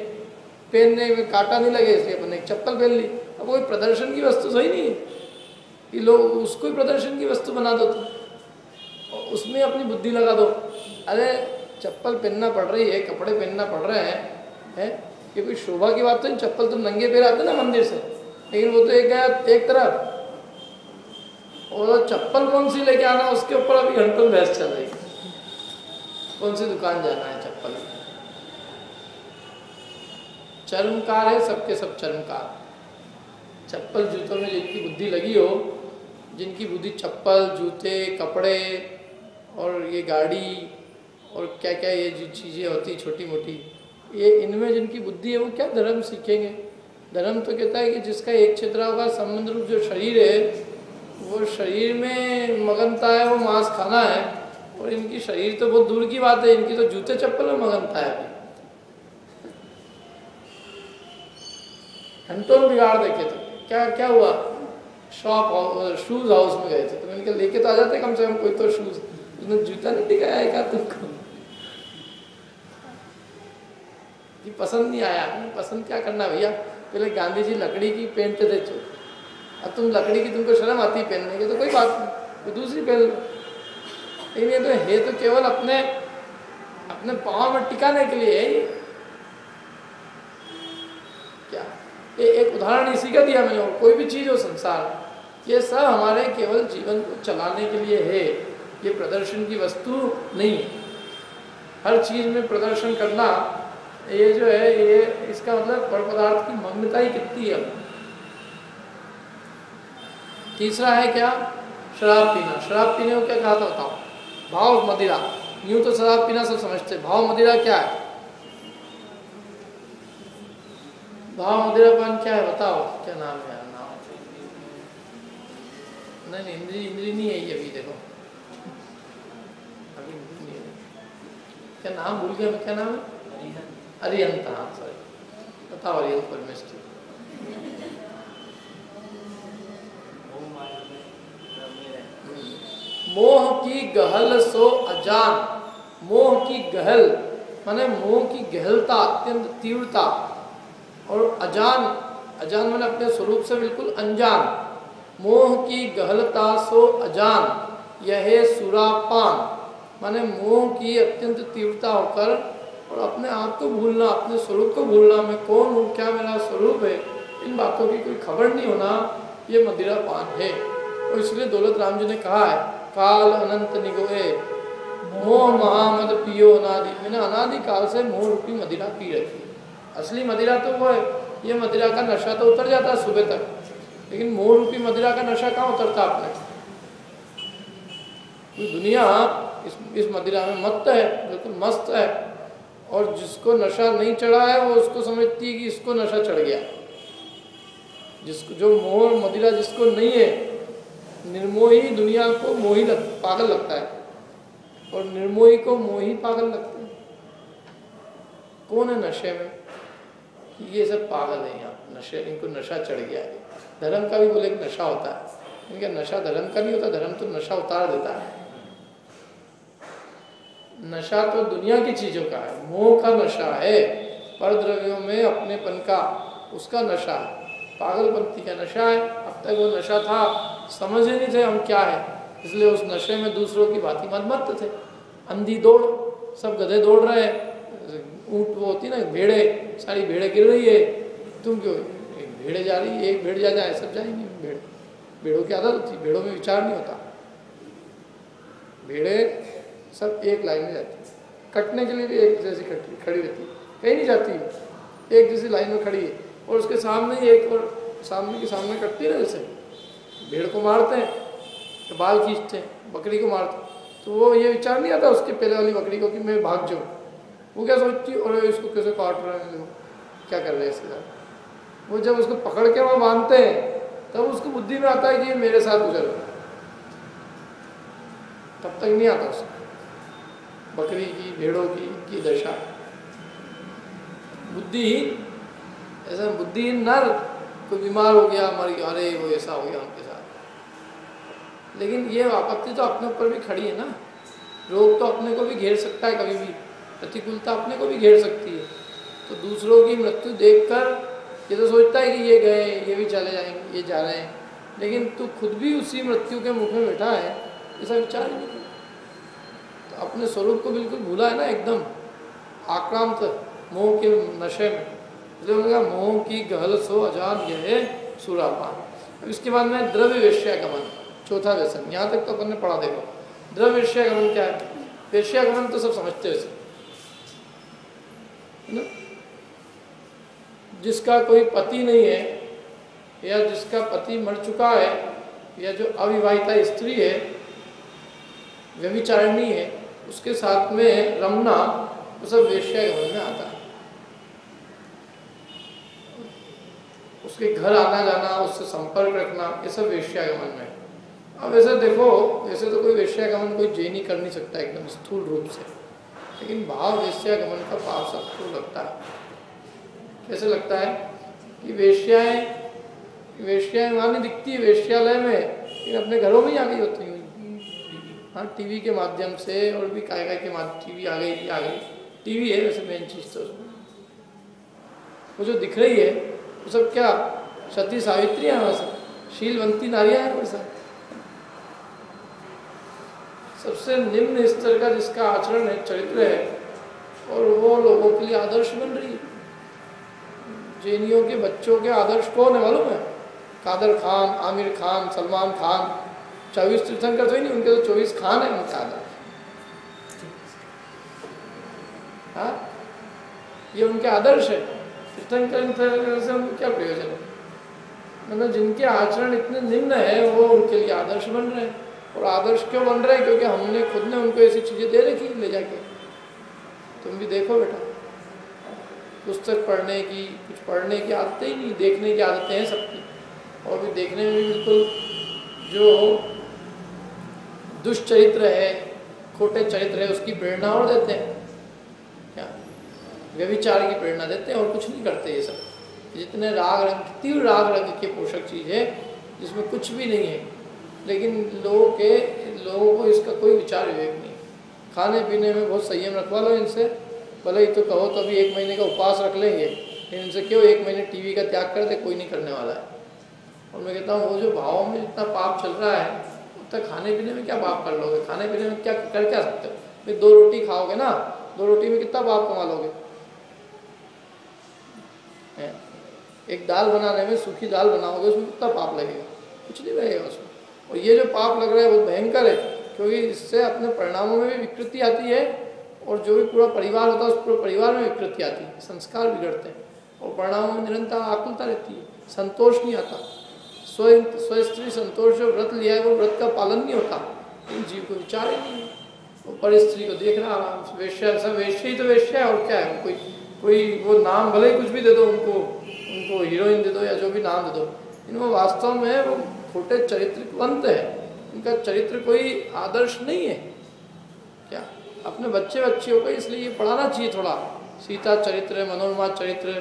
पहनने में कांटा नहीं लगे इसलिए अपने एक चप्पल पहन ली। अब कोई प्रदर्शन की वस्तु सही नहीं है कि लोग उसको ही प्रदर्शन की वस्तु बना दो, तो उसमें अपनी बुद्धि लगा दो। अरे चप्पल पहनना पड़ रही है, कपड़े पहनना पड़ रहे हैं, ये कोई शोभा की बात तो नहीं। चप्पल तो नंगे पैर आते ना मंदिर से, लेकिन वो तो एक गया एक तरफ, और चप्पल कौन सी लेके आना उसके ऊपर अभी घंटों बहस चल रही है, कौन सी दुकान जाना है चप्पल। चर्मकार है सबके सब चर्मकार। चप्पल जूतों में जिनकी बुद्धि लगी हो, जिनकी बुद्धि चप्पल जूते कपड़े और ये गाड़ी और क्या क्या ये जो चीज़ें होती छोटी मोटी, ये इनमें जिनकी बुद्धि है वो क्या धर्म सीखेंगे। धर्म तो कहता है कि जिसका एक छिद्रा होगा संबंध रूप जो शरीर है, वो शरीर में मगनता है, वो मांस खाना है। और इनकी शरीर तो बहुत दूर की बात है, इनकी तो जूते चप्पल में मगनता है। घंटों बिगाड़ देखे तो क्या क्या हुआ, शॉप शूज हाउस में गए थे तो मैंने कहा लेके तो आ जाते कम से कम कोई तो शूज, उसने जूता नहीं दिखाया है क्या तुमको, ये पसंद नहीं आया। पसंद क्या करना भैया, पहले गांधी जी लकड़ी की पहनते थे चो, अब तुम लकड़ी की तुमको शर्म आती है पहनने की तो कोई बात नहीं, कोई दूसरी पहन लो। लेकिन ये तो है तो केवल अपने अपने पाँव में टिकाने के लिए है। क्या ये एक उदाहरण इसी का दिया मैंने, और कोई भी चीज़ हो संसार, ये सब हमारे केवल जीवन को चलाने के लिए है, ये प्रदर्शन की वस्तु नहीं है। हर चीज़ में प्रदर्शन करना ये जो है, ये इसका मतलब पर पदार्थ की मग्नता ही कितनी है। तीसरा है क्या, शराब पीना। शराब पीने को क्या कहा था बताओ, भाव मदिरा। यूँ तो शराब पीना सब समझते, भाव मदिरा क्या है, भाव मदिरापान क्या है बताओ, क्या नाम है, नाम नहीं इंद्री इंद्री नहीं है ये, अभी देखो अभी इंद्री नहीं है, क्या नाम भूल गया मैं, क्या नाम है, अरिहंत। हाँ सॉरी, बताओ अरिहंत परमेश्वर। मोह की गहल सो अजान, मोह की गहल माने मोह की गहलता, अत्यंत तीव्रता, और अजान, अजान माने अपने स्वरूप से बिल्कुल अनजान। मोह की गहलता सो अजान, यह सुरापान माने मोह की अत्यंत तीव्रता होकर और अपने आप को भूलना, अपने स्वरूप को भूलना, मैं कौन हूँ, क्या मेरा स्वरूप है, इन बातों की कोई खबर नहीं होना, ये मदिरा पान है। और इसलिए दौलत राम जी ने कहा है, काल अनंत निगोए मोह महामद पियो अनादि, मैंने अनादि काल से मोह रूपी मदिरा पी रखी। असली मदिरा तो वो है, ये मदिरा का नशा तो उतर जाता है सुबह तक, लेकिन मोह रूपी मदिरा का नशा कहाँ उतरता अपने। तो दुनिया इस मदिरा में मस्त है, बिल्कुल मस्त है, और जिसको नशा नहीं चढ़ा है वो उसको समझती है कि इसको नशा चढ़ गया। जिसको जो मोह मदिरा जिसको नहीं है, निर्मोही दुनिया को मोही पागल लगता है, और निर्मोही को मोही पागल लगता है। कौन है नशे में, ये सब पागल है यहाँ, नशे, इनको नशा चढ़ गया है। धर्म का भी बोले कि नशा होता है, इनका नशा धर्म का नहीं होता, धर्म तो नशा उतार देता है। नशा तो दुनिया की चीज़ों का है, मोह का नशा है, पर द्रव्यों में अपनेपन का, उसका नशा है, पागलपंथी का नशा है। अब तक वो नशा था, समझ ही नहीं थे हम क्या है, इसलिए उस नशे में दूसरों की भांति मत थे। अंधी दौड़, सब गधे दौड़ रहे हैं, ऊँट वो होती ना भेड़े, सारी भेड़े गिर रही है, तुम क्यों, एक भेड़े जा रही है, एक भेड़ जा जाए सब जाएंगे। भेड़ों की आदत होती, भेड़ों में विचार नहीं होता, भेड़े सब एक लाइन में जाती है, कटने के लिए भी एक जैसी खड़ी रहती है, कहीं नहीं जाती, एक जैसी लाइन में खड़ी है। और उसके सामने ही एक और सामने के सामने कटती है ना, जैसे भेड़ को मारते हैं तो बाल खींचते हैं, बकरी को मारते हैं, तो वो ये विचार नहीं आता उसके पहले वाली बकरी को कि मैं भाग जाऊँ। वो क्या सोचती है, और इसको कैसे काट रहे हैं, देखो क्या कर रहे हैं इसके साथ। वो जब उसको पकड़ के वहाँ बांधते हैं तब उसको बुद्धि में आता है कि ये मेरे साथ गुजर रहा है, तब तक नहीं आता उसको बकरी की, भेड़ों की दशा। बुद्धिहीन, ऐसा बुद्धिहीन नर, कोई बीमार हो गया, मर गया, अरे वो ऐसा हो गया उनके साथ। लेकिन ये आपत्ति तो अपने ऊपर भी खड़ी है ना, रोग तो अपने को भी घेर सकता है, कभी भी प्रतिकूलता अपने को भी घेर सकती है। तो दूसरों की मृत्यु देखकर ये तो सोचता है कि ये गए, ये भी चले जाएंगे, ये जा रहे हैं, लेकिन तू खुद भी उसी मृत्यु के मुख में बैठा है, ऐसा विचार ही नहीं किया। तो अपने स्वरूप को बिल्कुल भूला है ना, एकदम आक्रांत मोह के नशे में। इसलिए उन्होंने कहा मोह की गहल सो अजान यह सुरापान। अब इसके बाद में द्रव्य वेश्यागमन, चौथा व्यसन। यहाँ तक तो अपन ने पढ़ा, देखो द्रव्य वेश्यागमन क्या है। वेश्यागमन तो सब समझते हैं ना, जिसका कोई पति नहीं है, या जिसका पति मर चुका है, या जो अविवाहिता स्त्री है, व्यभिचारिणी है, उसके साथ में रमना, वो सब वेश्यागमन में आता है। उसके घर आना जाना, उससे संपर्क रखना, ये सब वेश्यागमन में। अब ऐसे देखो, वैसे तो कोई वेश्यागमन कोई जैनी कर नहीं सकता एकदम स्थूल रूप से, लेकिन भाव वेश्यागमन का पाप सबको लगता है। कैसे लगता है कि वेश्याएं वहाँ नहीं दिखती है वेश्यालय में, लेकिन अपने घरों में ही आ गई होती है। हाँ, टीवी के माध्यम से, और भी काय के माध्यम, टीवी आ गई, टीवी है वैसे मेन चीज़ तो उसमें। वो जो दिख रही है वो सब क्या सती सावित्री है, वैसा शीलवंती नारियाँ हैं, वैसा सबसे निम्न स्तर का जिसका आचरण है, चरित्र है, और वो लोगों के लिए आदर्श बन रही है। जैनियों के बच्चों के आदर्श कौन है मालूम है? कादर खान, आमिर खान, सलमान खान। 24 तीर्थंकर तो ही नहीं, उनके तो 24 खान है उनके आदर्श। हाँ, ये उनके आदर्श है। तीर्थंकर से उनको क्या प्रयोजन है? मतलब जिनके आचरण इतने निम्न है वो उनके लिए आदर्श बन रहे हैं। और आदर्श क्यों बन रहे हैं? क्योंकि हमने खुद ने उनको ऐसी चीज़ें दे रखी ले जाके। तुम भी देखो बेटा, पुस्तक पढ़ने की, कुछ पढ़ने की आदतें ही नहीं, देखने की आदतें हैं सबकी। और भी देखने में भी बिल्कुल जो दुष्चरित्र है, खोटे चरित्र है, उसकी प्रेरणा और देते हैं। क्या व्यभिचार की प्रेरणा देते हैं और कुछ नहीं करते। ये सब जितने राग रंग, तीव्र राग रंग के पोषक चीज़ है जिसमें कुछ भी नहीं है, लेकिन लोगों को इसका कोई विचार विवेक नहीं। खाने पीने में बहुत संयम रखवा लो इनसे, भले ही तो कहो तो अभी 1 महीने का उपवास रख लेंगे, लेकिन इनसे क्यों 1 महीने टीवी का त्याग कर दे, कोई नहीं करने वाला है। और मैं कहता हूँ वो जो भावों में इतना पाप चल रहा है, उब तक खाने पीने में क्या पाप कर लोगे? खाने पीने में क्या कर क्या सकते हो? फिर 2 रोटी खाओगे ना, 2 रोटी में कितना पाप कमा लोगे? एक दाल बनाने में, सूखी दाल बनाओगे, उसमें कितना पाप लगेगा? कुछ नहीं लगेगा उसमें। और ये जो पाप लग रहा है वो भयंकर है, क्योंकि इससे अपने परिणामों में भी विकृति आती है, और जो भी पूरा परिवार होता है उस पूरे परिवार में विकृति आती है, संस्कार बिगड़ते हैं, और परिणामों में निरंतर आकुलता रहती है, संतोष नहीं आता। स्वस्त्री संतोष जो व्रत लिया है वो व्रत का पालन नहीं होता, इन जीव को विचार ही नहीं है। वो पर स्त्री को देख रहा आराम से, वेश्या, सब वेश्या ही तो वेश्या है, और क्या है? कोई वो नाम भले ही कुछ भी दे दो उनको हीरोइन दे दो या जो भी नाम दे दो, इनमें वास्तव में वो खोटे चरित्रवंत है, इनका चरित्र कोई आदर्श नहीं है। क्या अपने बच्चियों को इसलिए ये पढ़ाना चाहिए थोड़ा, सीता चरित्र, मनोरमा चरित्र,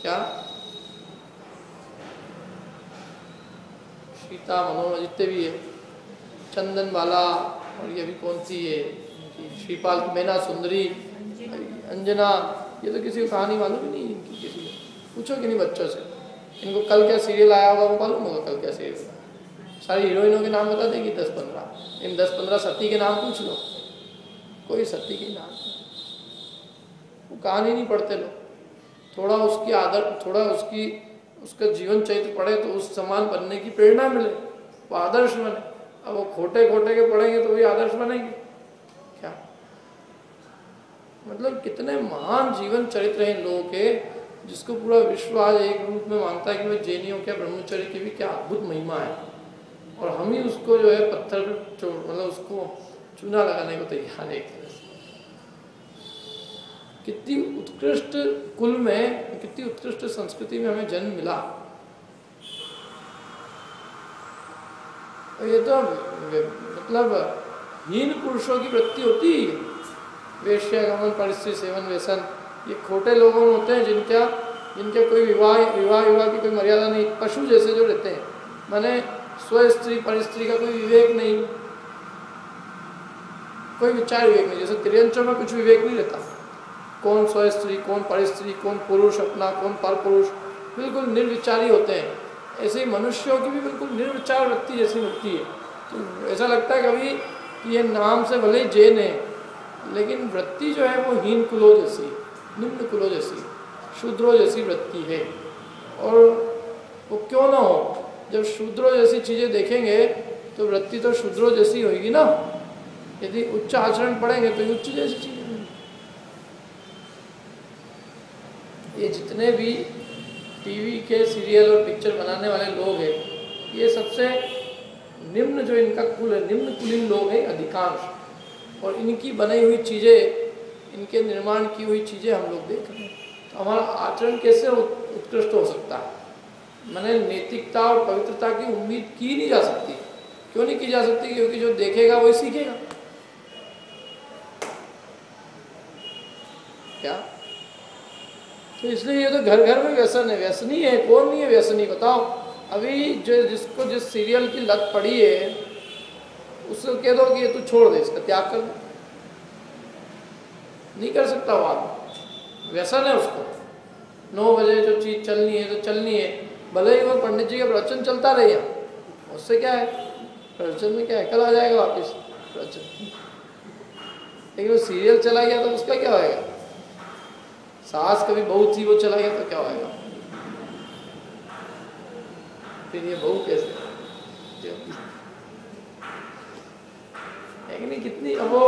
क्या सीता मनोरमा जितने भी है, चंदन वाला, और ये भी कौन सी है श्रीपाल की मैना सुंदरी, अंजना, ये तो किसी को कहानी मालूम ही नहीं है इनकी, किसी को पूछो कि नहीं बच्चों से इनको कल क्या सीरियल आया होगा वो मालूम होगा कल क्या सीरियल आया। सारी हीरोइनों के नाम बता देंगी 10-15, इन 10-15 सती के नाम पूछ लो, कोई सती के नाम वो कहानी नहीं पढ़ते लोग। थोड़ा उसकी आदर, थोड़ा उसका जीवन चरित्र पढ़े तो उस समान बनने की प्रेरणा मिले, वो आदर्श बने। अब वो खोटे खोटे के पढ़ेंगे तो वही आदर्श बनेंगे क्या? मतलब कितने महान जीवन चरित्र हैं इन लोगों के, जिसको पूरा विश्व आज एक रूप में मानता है कि भाई जैनियों क्या ब्रह्मचर्य की भी क्या अद्भुत महिमा है, और हम ही उसको जो है पत्थर पर मतलब उसको चूना लगाने को तैयार है। एक तरह से कितनी उत्कृष्ट कुल में, कितनी उत्कृष्ट संस्कृति में हमें जन्म मिला। ये तो मतलब हीन पुरुषों की वृत्ति होती है, वेश्यागमन, परिस्थिति सेवन, व्यसन, ये खोटे लोगों में होते हैं जिनके कोई विवाह की कोई मर्यादा नहीं, पशु जैसे जो रहते हैं, माने स्व स्त्री परिस्त्री का कोई विवेक नहीं, कोई विचार विवेक नहीं। जैसे त्रियंचों में कुछ विवेक नहीं रहता, कौन स्व स्त्री, कौन परिस्त्री, कौन पुरुष अपना, कौन पर पुरुष, बिल्कुल निर्विचारी होते हैं। ऐसे ही मनुष्यों की भी बिल्कुल निर्विचार वृत्ति जैसी होती है। तो ऐसा लगता है कभी कि ये नाम से भले ही जैन है, लेकिन वृत्ति जो है वो हीन कुलों जैसी, निम्न कुलों जैसी, शूद्रों जैसी वृत्ति है। और वो क्यों ना हो, जब शूद्रों जैसी चीज़ें देखेंगे तो वृत्ति तो शूद्रों जैसी होगी ना। यदि उच्च आचरण पढ़ेंगे तो उच्च जैसी चीज़ें। ये जितने भी टीवी के सीरियल और पिक्चर बनाने वाले लोग हैं, ये सबसे निम्न जो इनका कुल है, निम्न कुलीन लोग हैं अधिकांश, और इनकी बनाई हुई चीज़ें, इनके निर्माण की हुई चीज़ें हम लोग देख रहे हैं। तो हमारा आचरण कैसे उत्कृष्ट हो सकता है? मैंने नैतिकता और पवित्रता की उम्मीद की नहीं जा सकती। क्यों नहीं की जा सकती? क्योंकि जो देखेगा वही सीखेगा। क्या? तो इसलिए ये तो घर घर में व्यसन है। व्यसनी है कौन नहीं है व्यसनी बताओ? अभी जो जिसको जिस सीरियल की लत पड़ी है उसको कह दो कि ये तू छोड़ दे, इसका त्याग कर दो, नहीं कर सकता वो आदमी, व्यसन है उसको। 9 बजे जो चीज़ चलनी है तो चलनी है, भले ही वो पंडित जी का प्रवचन चलता रहे, उससे क्या है, प्रवचन में क्या है, कल आ जाएगा वापस प्रवचन। लेकिन वो सीरियल चला गया तो उसका क्या होएगा? सास कभी बहू थी वो चला गया तो क्या होएगा? फिर ये बहू कैसे नहीं कितनी, अब वो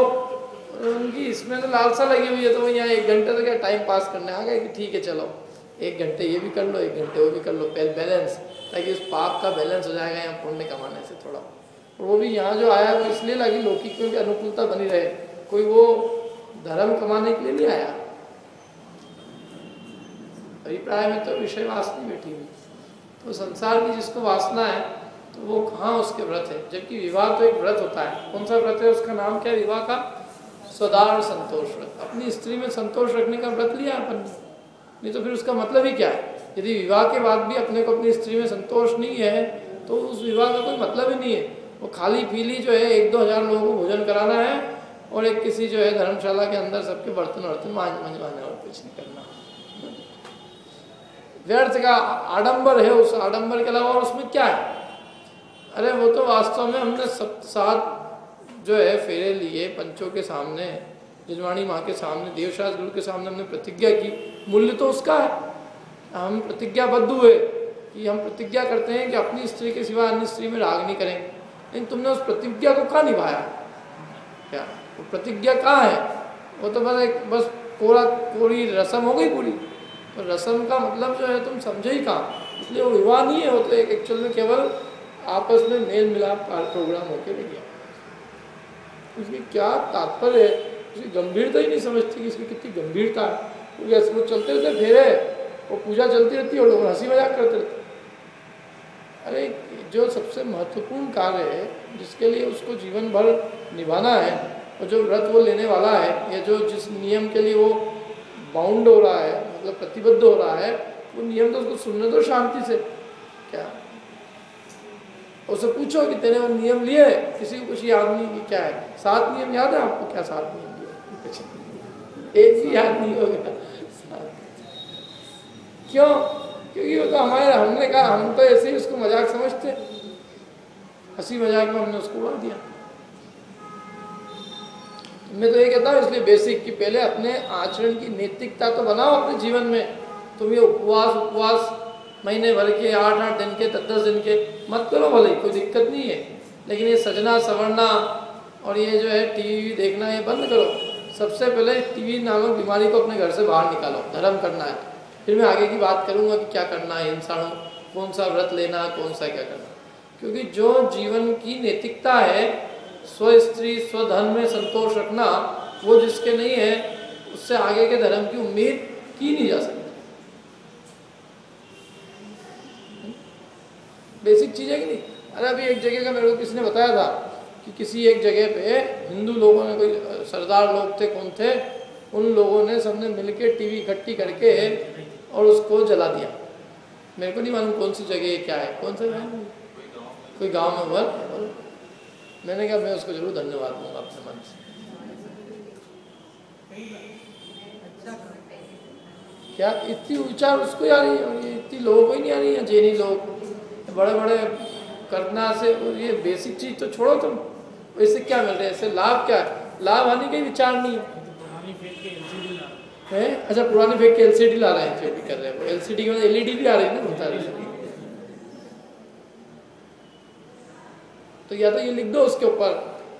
उनकी इसमें तो लालसा लगी हुई है, तो वो यहाँ 1 घंटे तो क्या टाइम पास करने आ गए कि ठीक है चलो 1 घंटे ये भी कर लो, 1 घंटे वो भी कर लो, बैलेंस, ताकि उस पाप का बैलेंस हो जाएगा यहाँ पुण्य कमाने से थोड़ा। और वो भी यहाँ जो आया वो इसलिए लगी लौकिक में भी अनुकूलता बनी रहे, कोई वो धर्म कमाने के लिए नहीं आया। अभिप्राय में तो विषय वासना बैठी हुई, तो संसार की जिसको वासना है तो वो कहाँ उसके व्रत है। जबकि विवाह तो एक व्रत होता है। कौन सा व्रत है? उसका नाम क्या है विवाह का? सदार संतोष व्रत। अपनी स्त्री में संतोष रखने का व्रत लिया अपन ने, नहीं तो फिर उसका मतलब ही क्या है? यदि विवाह के बाद भी अपने को अपनी स्त्री में संतोष नहीं है तो उस विवाह का कोई मतलब ही नहीं है। वो खाली पीली जो है 1-2 हज़ार लोगों को भोजन कराना है और एक किसी जो है धर्मशाला के अंदर सबके बर्तन मंजवाने और कुछ नहीं करना। व्यर्थ का आडंबर है, उस आडंबर के अलावा और उसमें क्या है? अरे वो तो वास्तव में हमने 7 जो है फेरे लिए पंचों के सामने, जजवाणी माँ के सामने, देवशास्त्र गुरु के सामने हमने प्रतिज्ञा की, मूल्य तो उसका है। हम प्रतिज्ञाबद्ध हुए कि हम प्रतिज्ञा करते हैं कि अपनी स्त्री के सिवा अन्य स्त्री में राग नहीं करेंगे, लेकिन तुमने उस प्रतिज्ञा को कहाँ निभाया? क्या वो प्रतिज्ञा कहाँ है? वो तो बस कोरी रस्म हो गई पूरी। तो रस्म का मतलब जो है तुम समझे ही कहाँ, इसलिए वो विवाह नहीं है, वो तो एक एक्चुअल में केवल आपस में मेल मिलाप प्रोग्राम होके रह गया। उसकी क्या तात्पर्य है? उसकी गंभीरता ही नहीं समझती कि इसकी कितनी गंभीरता है। क्योंकि वो चलते रहते फेरे, वो पूजा चलती रहती है और लोग हंसी मजाक करते रहते। अरे जो सबसे महत्वपूर्ण कार्य है जिसके लिए उसको जीवन भर निभाना है, और जो व्रत वो लेने वाला है या जो जिस नियम के लिए वो बाउंड हो रहा है, मतलब प्रतिबद्ध हो रहा है, वो नियम तो उसको सुनने दो शांति से। क्या उससे पूछो कि तेरे वो नियम लिए? किसी को कुछ याद नहीं कि क्या है? 7 नियम याद है आपको? क्या 7 नियम? कुछ एक भी याद नहीं होगा। क्यों? क्योंकि वो तो हमारे, हमने कहा, हम तो ऐसे ही उसको मजाक समझते, हंसी मजाक में हमने उसको उड़ा दिया। मैं तो ये कहता हूँ इसलिए बेसिक कि पहले अपने आचरण की नैतिकता तो बनाओ अपने जीवन में। तुम ये उपवास महीने भर के 8-8 दिन के 10-10 दिन के मत करो, भले कोई दिक्कत नहीं है, लेकिन ये सजना सवरना और ये जो है टीवी देखना ये बंद करो। सबसे पहले टीवी नामक बीमारी को अपने घर से बाहर निकालो। धर्म करना है, फिर मैं आगे की बात करूँगा कि क्या करना है इंसानों, कौन सा व्रत लेना, कौन सा क्या करना। क्योंकि जो जीवन की नैतिकता है, स्व स्त्री स्वधन में संतोष रखना, वो जिसके नहीं है उससे आगे के धर्म की उम्मीद की नहीं जा सकती। बेसिक चीज़ है कि नहीं? अरे अभी एक जगह का मेरे को किसी ने बताया था कि किसी एक जगह पे हिंदू लोगों ने, कोई सरदार लोग थे, कौन थे, उन लोगों ने सबने मिलके टीवी इकट्ठी करके और उसको जला दिया। मेरे को नहीं मालूम कौन सी जगह है, क्या है, कौन सा गाँव, कोई गांव में हुआ। मैंने कहा मैं उसको जरूर धन्यवाद दूंगा अपने मन से। क्या इतनी विचार उसको आ रही है और ये इतनी लोगों को ही नहीं आ रही है। जैनी लोग बड़े बड़े करना से, और ये बेसिक चीज़ तो छोड़ो तुम, इससे क्या मिल रहा है, इससे लाभ क्या है? लाभ हानि का विचार नहीं है। अच्छा पुरानी फेंक के LCD ला रहे हैं, जो भी कर रहे हैं वो LCD के बाद LED भी आ रही है ना, बता रही। तो या तो ये लिख दो उसके ऊपर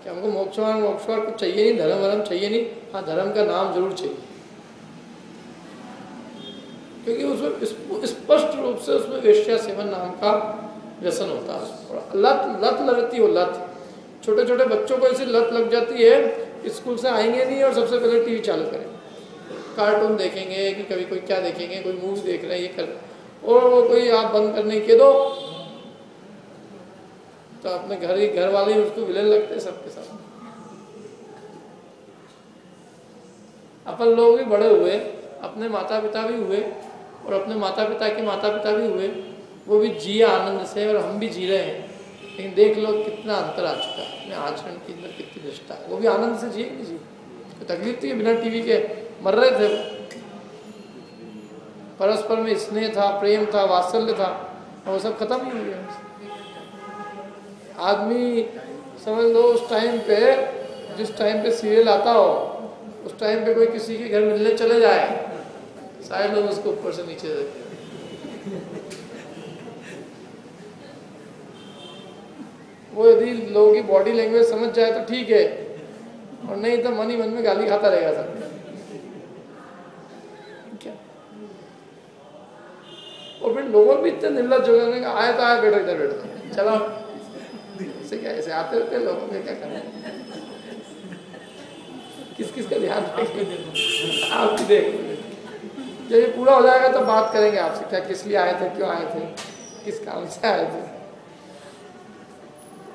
कि हमको मोक्षवान कुछ चाहिए नहीं, धर्म वरम चाहिए नहीं, हाँ धर्म का नाम जरूर चाहिए। क्योंकि उसमें स्पष्ट रूप से उसमें वेश्या सेवन नाम का व्यसन होता है। लत लगती हो, लत। छोटे छोटे बच्चों को ऐसी लत लग जाती है, स्कूल से आएंगे नहीं और सबसे पहले टीवी चालू करें, कार्टून देखेंगे कि कभी कोई क्या देखेंगे, कोई मूवी देख रहे हैं, ये कर रहे हैं। और वो कोई आप बंद करने के दो तो अपने घर वाले उसको विलेन लगते हैं सबके साथ। अपन लोग भी बड़े हुए, अपने माता पिता भी हुए और अपने माता पिता के माता पिता भी हुए, वो भी जिए आनंद से और हम भी जी रहे हैं। लेकिन देख लो कितना अंतर आ चुका है, अपने आचरण के अंदर कितनी निष्ठा है। वो भी आनंद से जिए नहीं, जी कोई तकलीफ थी, बिना टीवी के मर रहे थे। परस्पर में स्नेह था, प्रेम था, वात्सल्य था, और वो सब खत्म ही हो गया। आदमी समझ लो उस टाइम पे, जिस टाइम पे सीरियल आता हो, उस टाइम पे कोई किसी के घर मिलने चले जाए, सारे लोग उसको ऊपर से नीचे देखते। वो यदि लोगों की बॉडी लैंग्वेज समझ जाए तो ठीक है, और नहीं तो मन ही मन में गाली खाता रहेगा सब। क्या? और फिर लोगों भी इतने निर्लज हो गए, आए तो आए, बैठो इधर बैठो, चलो ऐसे क्या, ऐसे आते रहते हैं लोगों ने, क्या करना है? किस का ध्यान रखेंगे? आपकी देख, जब ये पूरा हो जाएगा तो बात करेंगे आपसे, क्या किस लिए आए थे, क्यों आए थे, किस काम से आए थे।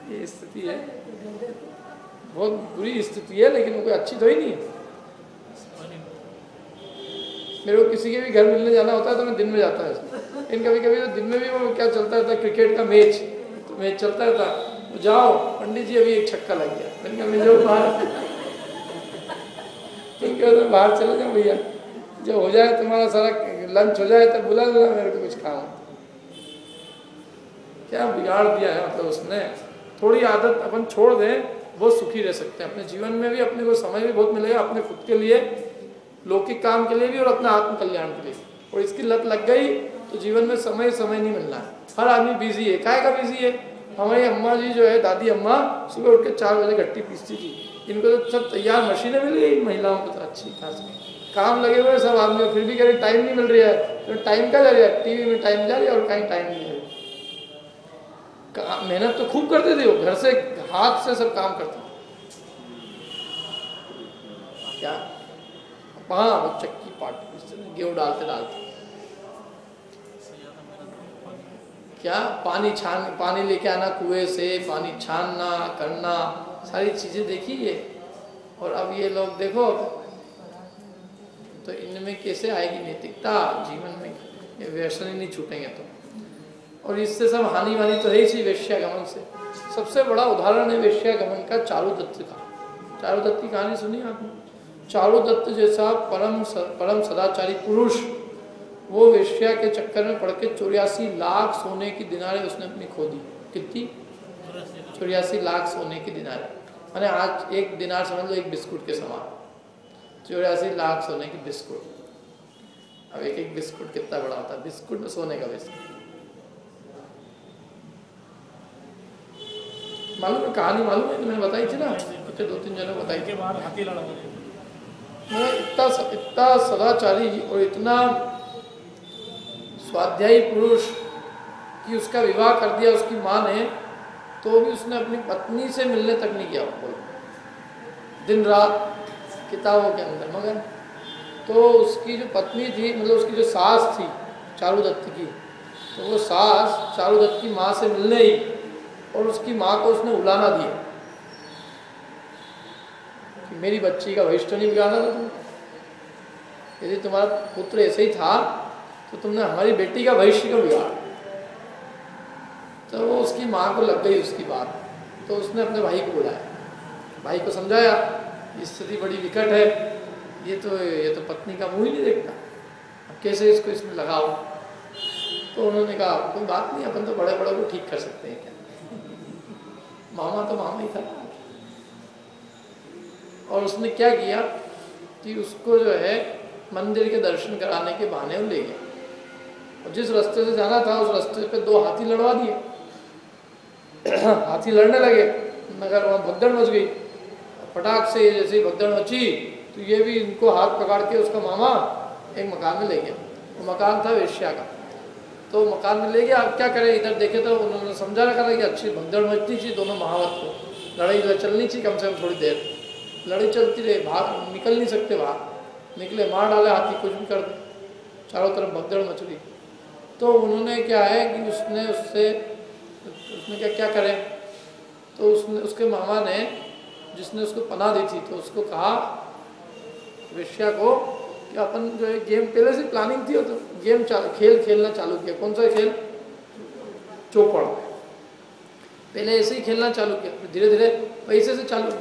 ये स्थिति है, बहुत बुरी स्थिति है, लेकिन कोई अच्छी तो ही नहीं है। मेरे को किसी के भी घर मिलने जाना होता है तो मैं दिन में जाता है, लेकिन कभी कभी तो दिन में भी वो क्या चलता रहता है, क्रिकेट का मैच, तो मैच चलता रहता, तो जाओ पंडित जी अभी एक छक्का लग गया, मैंने कहा मैं जाऊँ बाहर, तो बाहर चले जाओ भैया, जब हो जाए तुम्हारा सारा लंच हो जाए तब बुला लेना, मेरे को कुछ काम। क्या बिगाड़ दिया है, मतलब उसने। थोड़ी आदत अपन छोड़ दें, बहुत सुखी रह सकते हैं अपने जीवन में भी, अपने को समय भी बहुत मिलेगा, अपने खुद के लिए, लौकिक काम के लिए भी और अपने आत्म कल्याण के लिए। और इसकी लत लग गई तो जीवन में समय नहीं मिलना है। हर आदमी बिजी है, काहे का बिजी है? हमारी अम्मा जी जो है, दादी अम्मा, सुबह उठ के 4 बजे गट्टी पीसती थी। इनको तो सब तैयार मशीनें मिल गई, इन महिलाओं को तो अच्छी खासी काम लगे हुए सब आदमी, फिर भी कह रहे टाइम नहीं मिल रहा है। तो टाइम का जा रहा है, टीवी में टाइम जा रहा है और कहीं टाइम नहीं है। मेहनत तो खूब करते थे वो, घर से हाथ से सब काम करते क्या, हाँ वो चक्की पाटी गेहूँ डालते क्या, पानी लेके आना कुएं से, पानी छानना करना, सारी चीजें देखी ये। और अब ये लोग देखो तो इनमें कैसे आएगी नैतिकता जीवन में, ये व्यसन ही नहीं छूटेंगे तो। और इससे सब हानि वानी तो है ही वेश्यागमन से। सबसे बड़ा उदाहरण है वेश्यागमन का चारुदत्त का। चारुदत्त की कहानी सुनी आपने? चारुदत्त जैसा परम सदाचारी पुरुष वो वेश्या के चक्कर में पड़ के 84 लाख सोने की दिनारें उसने अपनी खो दी। कितनी? 84 लाख सोने की दिनारें। मैंने आज एक दिनार समझ लो एक बिस्कुट के समान, 84 लाख सोने की बिस्कुट। अब एक एक बिस्कुट कितना बड़ा होता है? बिस्कुट में सोने का बिस्कुट। मालूम है कहानी? मालूम है? मैंने बताई थी ना, पिछले 2-3 जनों बताई थी। हाथी लड़ा मैं इतना सदाचारी और इतना स्वाध्यायी पुरुष कि उसका विवाह कर दिया उसकी माँ ने, तो भी उसने अपनी पत्नी से मिलने तक नहीं किया। बोलो, दिन रात किताबों के अंदर। मगर तो उसकी जो पत्नी थी, मतलब उसकी जो सास थी चारुदत्त की, तो वो सास चारुदत्त की माँ से मिलने ही और उसकी माँ को उसने उलाना दिया कि मेरी बच्ची का भविष्य नहीं बिगाड़ना था तुम। यदि तुम्हारा पुत्र ऐसे ही था तो तुमने हमारी बेटी का भविष्य क्यों बिगाड़ा? तो वो उसकी माँ को लग गई उसकी बात, तो उसने अपने भाई को बुलाया, भाई को समझाया स्थिति बड़ी विकट है, ये तो पत्नी का मुँह ही नहीं देखता, अब कैसे इसको इसमें लगाओ। तो उन्होंने कहा कोई बात नहीं, अपन तो बड़े बड़े को ठीक कर सकते हैं क्या, मामा तो मामा ही था। और उसने क्या किया कि उसको जो है मंदिर के दर्शन कराने के बहाने ले गया, और जिस रास्ते से जाना था उस रास्ते पे 2 हाथी लड़वा दिए। हाथी लड़ने लगे, मगर वहाँ भगदड़ मच गई। फटाक से जैसे ही भगदड़ मची तो ये भी इनको हाथ पकड़ के उसका मामा एक मकान में ले गया। वो मकान था वेश्या का, तो मकान में ले गया। अब क्या करें, इधर देखे तो उन्होंने समझा रखा था कि अच्छी भगदड़ मचनी चाहिए, दोनों महावत को लड़ाई चलनी चाहिए कम से कम थोड़ी देर। लड़ाई चलती रही, भाग निकल नहीं सकते, बाहर निकले, मार डाले हाथी, कुछ भी कर दे, चारों तरफ भगदड़ मच रही। तो उन्होंने क्या है कि उसने क्या करें, तो उसके मामा ने, जिसने उसको पनाह दी थी, तो उसको कहा वेश्या को कि अपन जो है गेम, पहले से प्लानिंग थी, तो गेम खेल खेलना चालू किया। कौन सा खेल? चौपड़। पहले ऐसे ही खेलना चालू किया, फिर धीरे धीरे पैसे से चालू।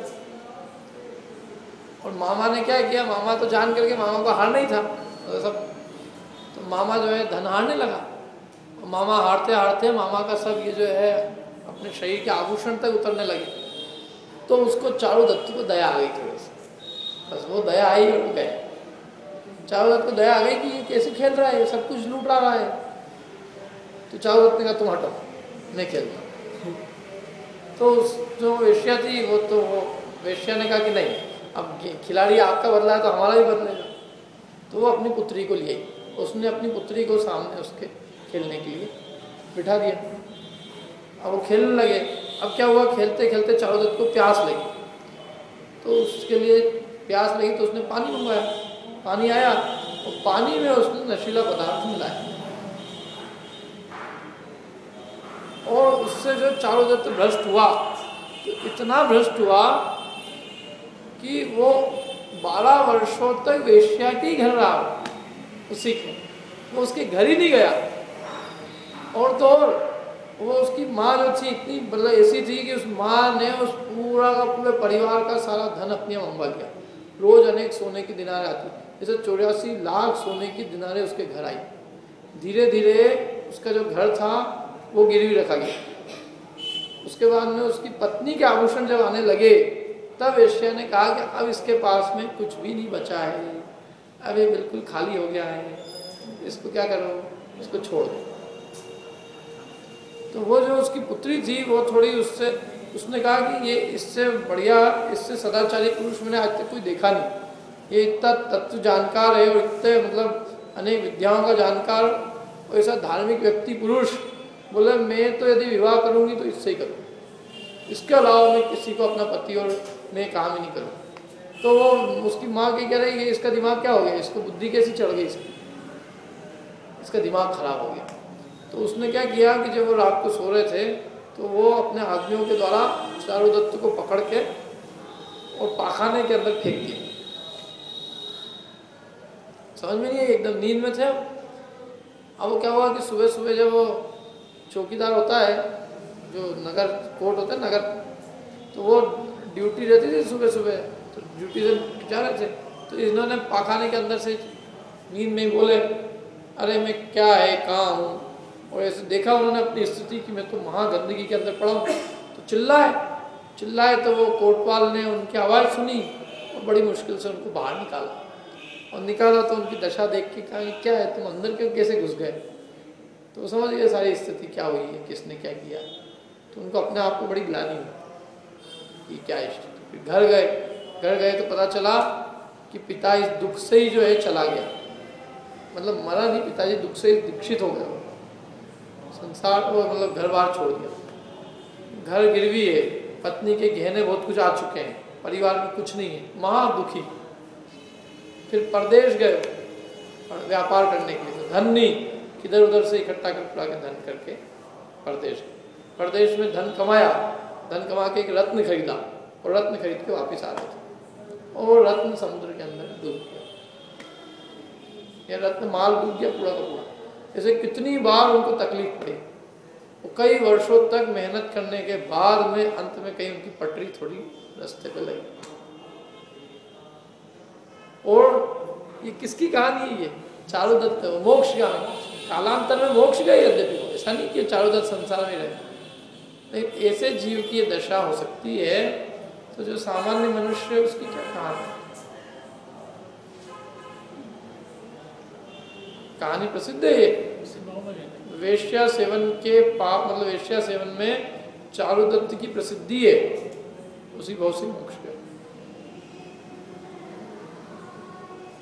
और मामा ने क्या किया, मामा तो जान करके, मामा को हारना ही था सब, तो मामा जो है धन हारने लगा। और मामा हारते हारते मामा का सब ये जो है अपने शरीर के आभूषण तक उतरने लगे। तो उसको चारुदत्त को दया आ गई थोड़ी सी, बस वो दया आई और गए। चारुदत्त को दया आ गई कि ये कैसे खेल रहा है, सब कुछ लूट रहा है। तो चारुदत्त ने कहा तुम हटो, मैं खेलता। तो जो वेश्या थी वो वेश्या ने कहा कि नहीं, अब खिलाड़ी आपका बदला है तो हमारा भी बदलेगा। तो वो अपनी पुत्री को लिए, उसने अपनी पुत्री को सामने उसके खेलने के लिए बिठा दिया। अब वो खेलने लगे। अब क्या हुआ, खेलते खेलते चारुदत्त को प्यास लगी, तो उसके लिए प्यास लगी तो उसने पानी मंगवाया। पानी आया और पानी में उसने नशीला पदार्थ मिलाया, और उससे जो चारुदत्त भ्रष्ट हुआ, तो इतना भ्रष्ट हुआ कि वो 12 वर्षों तक वेश्या के ही घर रहा, उसी के, वो उसके घर ही नहीं गया। और तो और वो उसकी माँ जो थी इतनी मतलब ऐसी थी कि उस माँ ने उस पूरा का पूरे परिवार का सारा धन अपने मंगवा लिया। रोज अनेक सोने की दिनारें आती, जैसे 84 लाख सोने की दिनारें उसके घर आई। धीरे धीरे उसका जो घर था वो गिरवी रखा गया। उसके बाद में उसकी पत्नी के आभूषण जब आने लगे, तब वेश्या ने कहा कि अब इसके पास में कुछ भी नहीं बचा है, अब ये बिल्कुल खाली हो गया है, इसको क्या करो, इसको छोड़ दो। तो वो जो उसकी पुत्री थी वो थोड़ी उसने कहा कि ये इससे बढ़िया, इससे सदाचारी पुरुष मैंने आज तक कोई देखा नहीं। ये इतना तत्व जानकार है और इतने मतलब अनेक विद्याओं का जानकार और ऐसा धार्मिक व्यक्ति पुरुष, बोले मैं तो यदि विवाह करूँगी तो इससे ही करूँ, इसके अलावा मैं किसी को अपना पति और मैं काम ही नहीं करूँ। तो वो उसकी माँ कह रही है इसका दिमाग क्या हो गया, इसको बुद्धि कैसी चढ़ गई, इसका दिमाग खराब हो गया। तो उसने क्या किया कि जब वो रात को सो रहे थे तो वो अपने आदमियों के द्वारा चारुदत्त को पकड़ के और पाखाने के अंदर फेंक दिया। समझ में नहीं है, एकदम नींद में थे। अब वो क्या हुआ कि सुबह सुबह जब वो चौकीदार होता है, जो नगर कोर्ट होता है नगर, तो वो ड्यूटी रहती थी सुबह सुबह, तो ड्यूटी से जा रहे थे, तो इन्होंने पाखाने के अंदर से नींद में ही बोले, अरे मैं क्या है, कहाँ हूँ, और ऐसे देखा उन्होंने अपनी स्थिति कि मैं तो महागंदगी के अंदर पड़ा हूँ। तो चिल्लाए तो वो कोतवाल ने उनकी आवाज़ सुनी और बड़ी मुश्किल से उनको बाहर निकाला, और निकाला तो उनकी दशा देख के कहा कि क्या है, तुम अंदर क्यों कैसे घुस गए। तो समझ गए सारी स्थिति क्या हुई है, किसने क्या किया। तो उनको अपने आप को बड़ी ग्लानि हुई कि क्या स्थिति। फिर घर गए तो पता चला कि पिता इस दुख से ही जो है चला गया, मतलब मरा नहीं, पिताजी दुख से दीक्षित हो गए, संसार को मतलब घर बार छोड़ दिया, घर गिरवी है, पत्नी के गहने बहुत कुछ आ चुके हैं, परिवार में कुछ नहीं है, महादुखी। फिर परदेश गए व्यापार करने के लिए, तो धन नहीं, किधर उधर से इकट्ठा कर धन करके परदेश में धन कमाया, धन कमा के एक रत्न खरीदा, और रत्न खरीद के वापस आ रहे थे, और रत्न समुद्र के अंदर डूब गया, यह रत्न माल डूब गया पूरा का पूरा। ऐसे कितनी बार उनको तकलीफ पड़ी, वो कई वर्षों तक मेहनत करने के बाद में अंत में कहीं उनकी पटरी थोड़ी रास्ते पे लगी। और ये किसकी कहानी है, ये चारुदत्त मोक्ष कहानी, कालांतर में मोक्ष गए यद्यपि, ऐसा नहीं कि चारुदत्त संसार में रहे, लेकिन ऐसे जीव की ये दशा हो सकती है, तो जो सामान्य मनुष्य है उसकी क्या कहानी। कहानी प्रसिद्ध है ये, वेश्या सेवन के पाप, मतलब वेश्या सेवन में चारुदत्त की प्रसिद्धि है, उसी भाव से मोक्ष गए।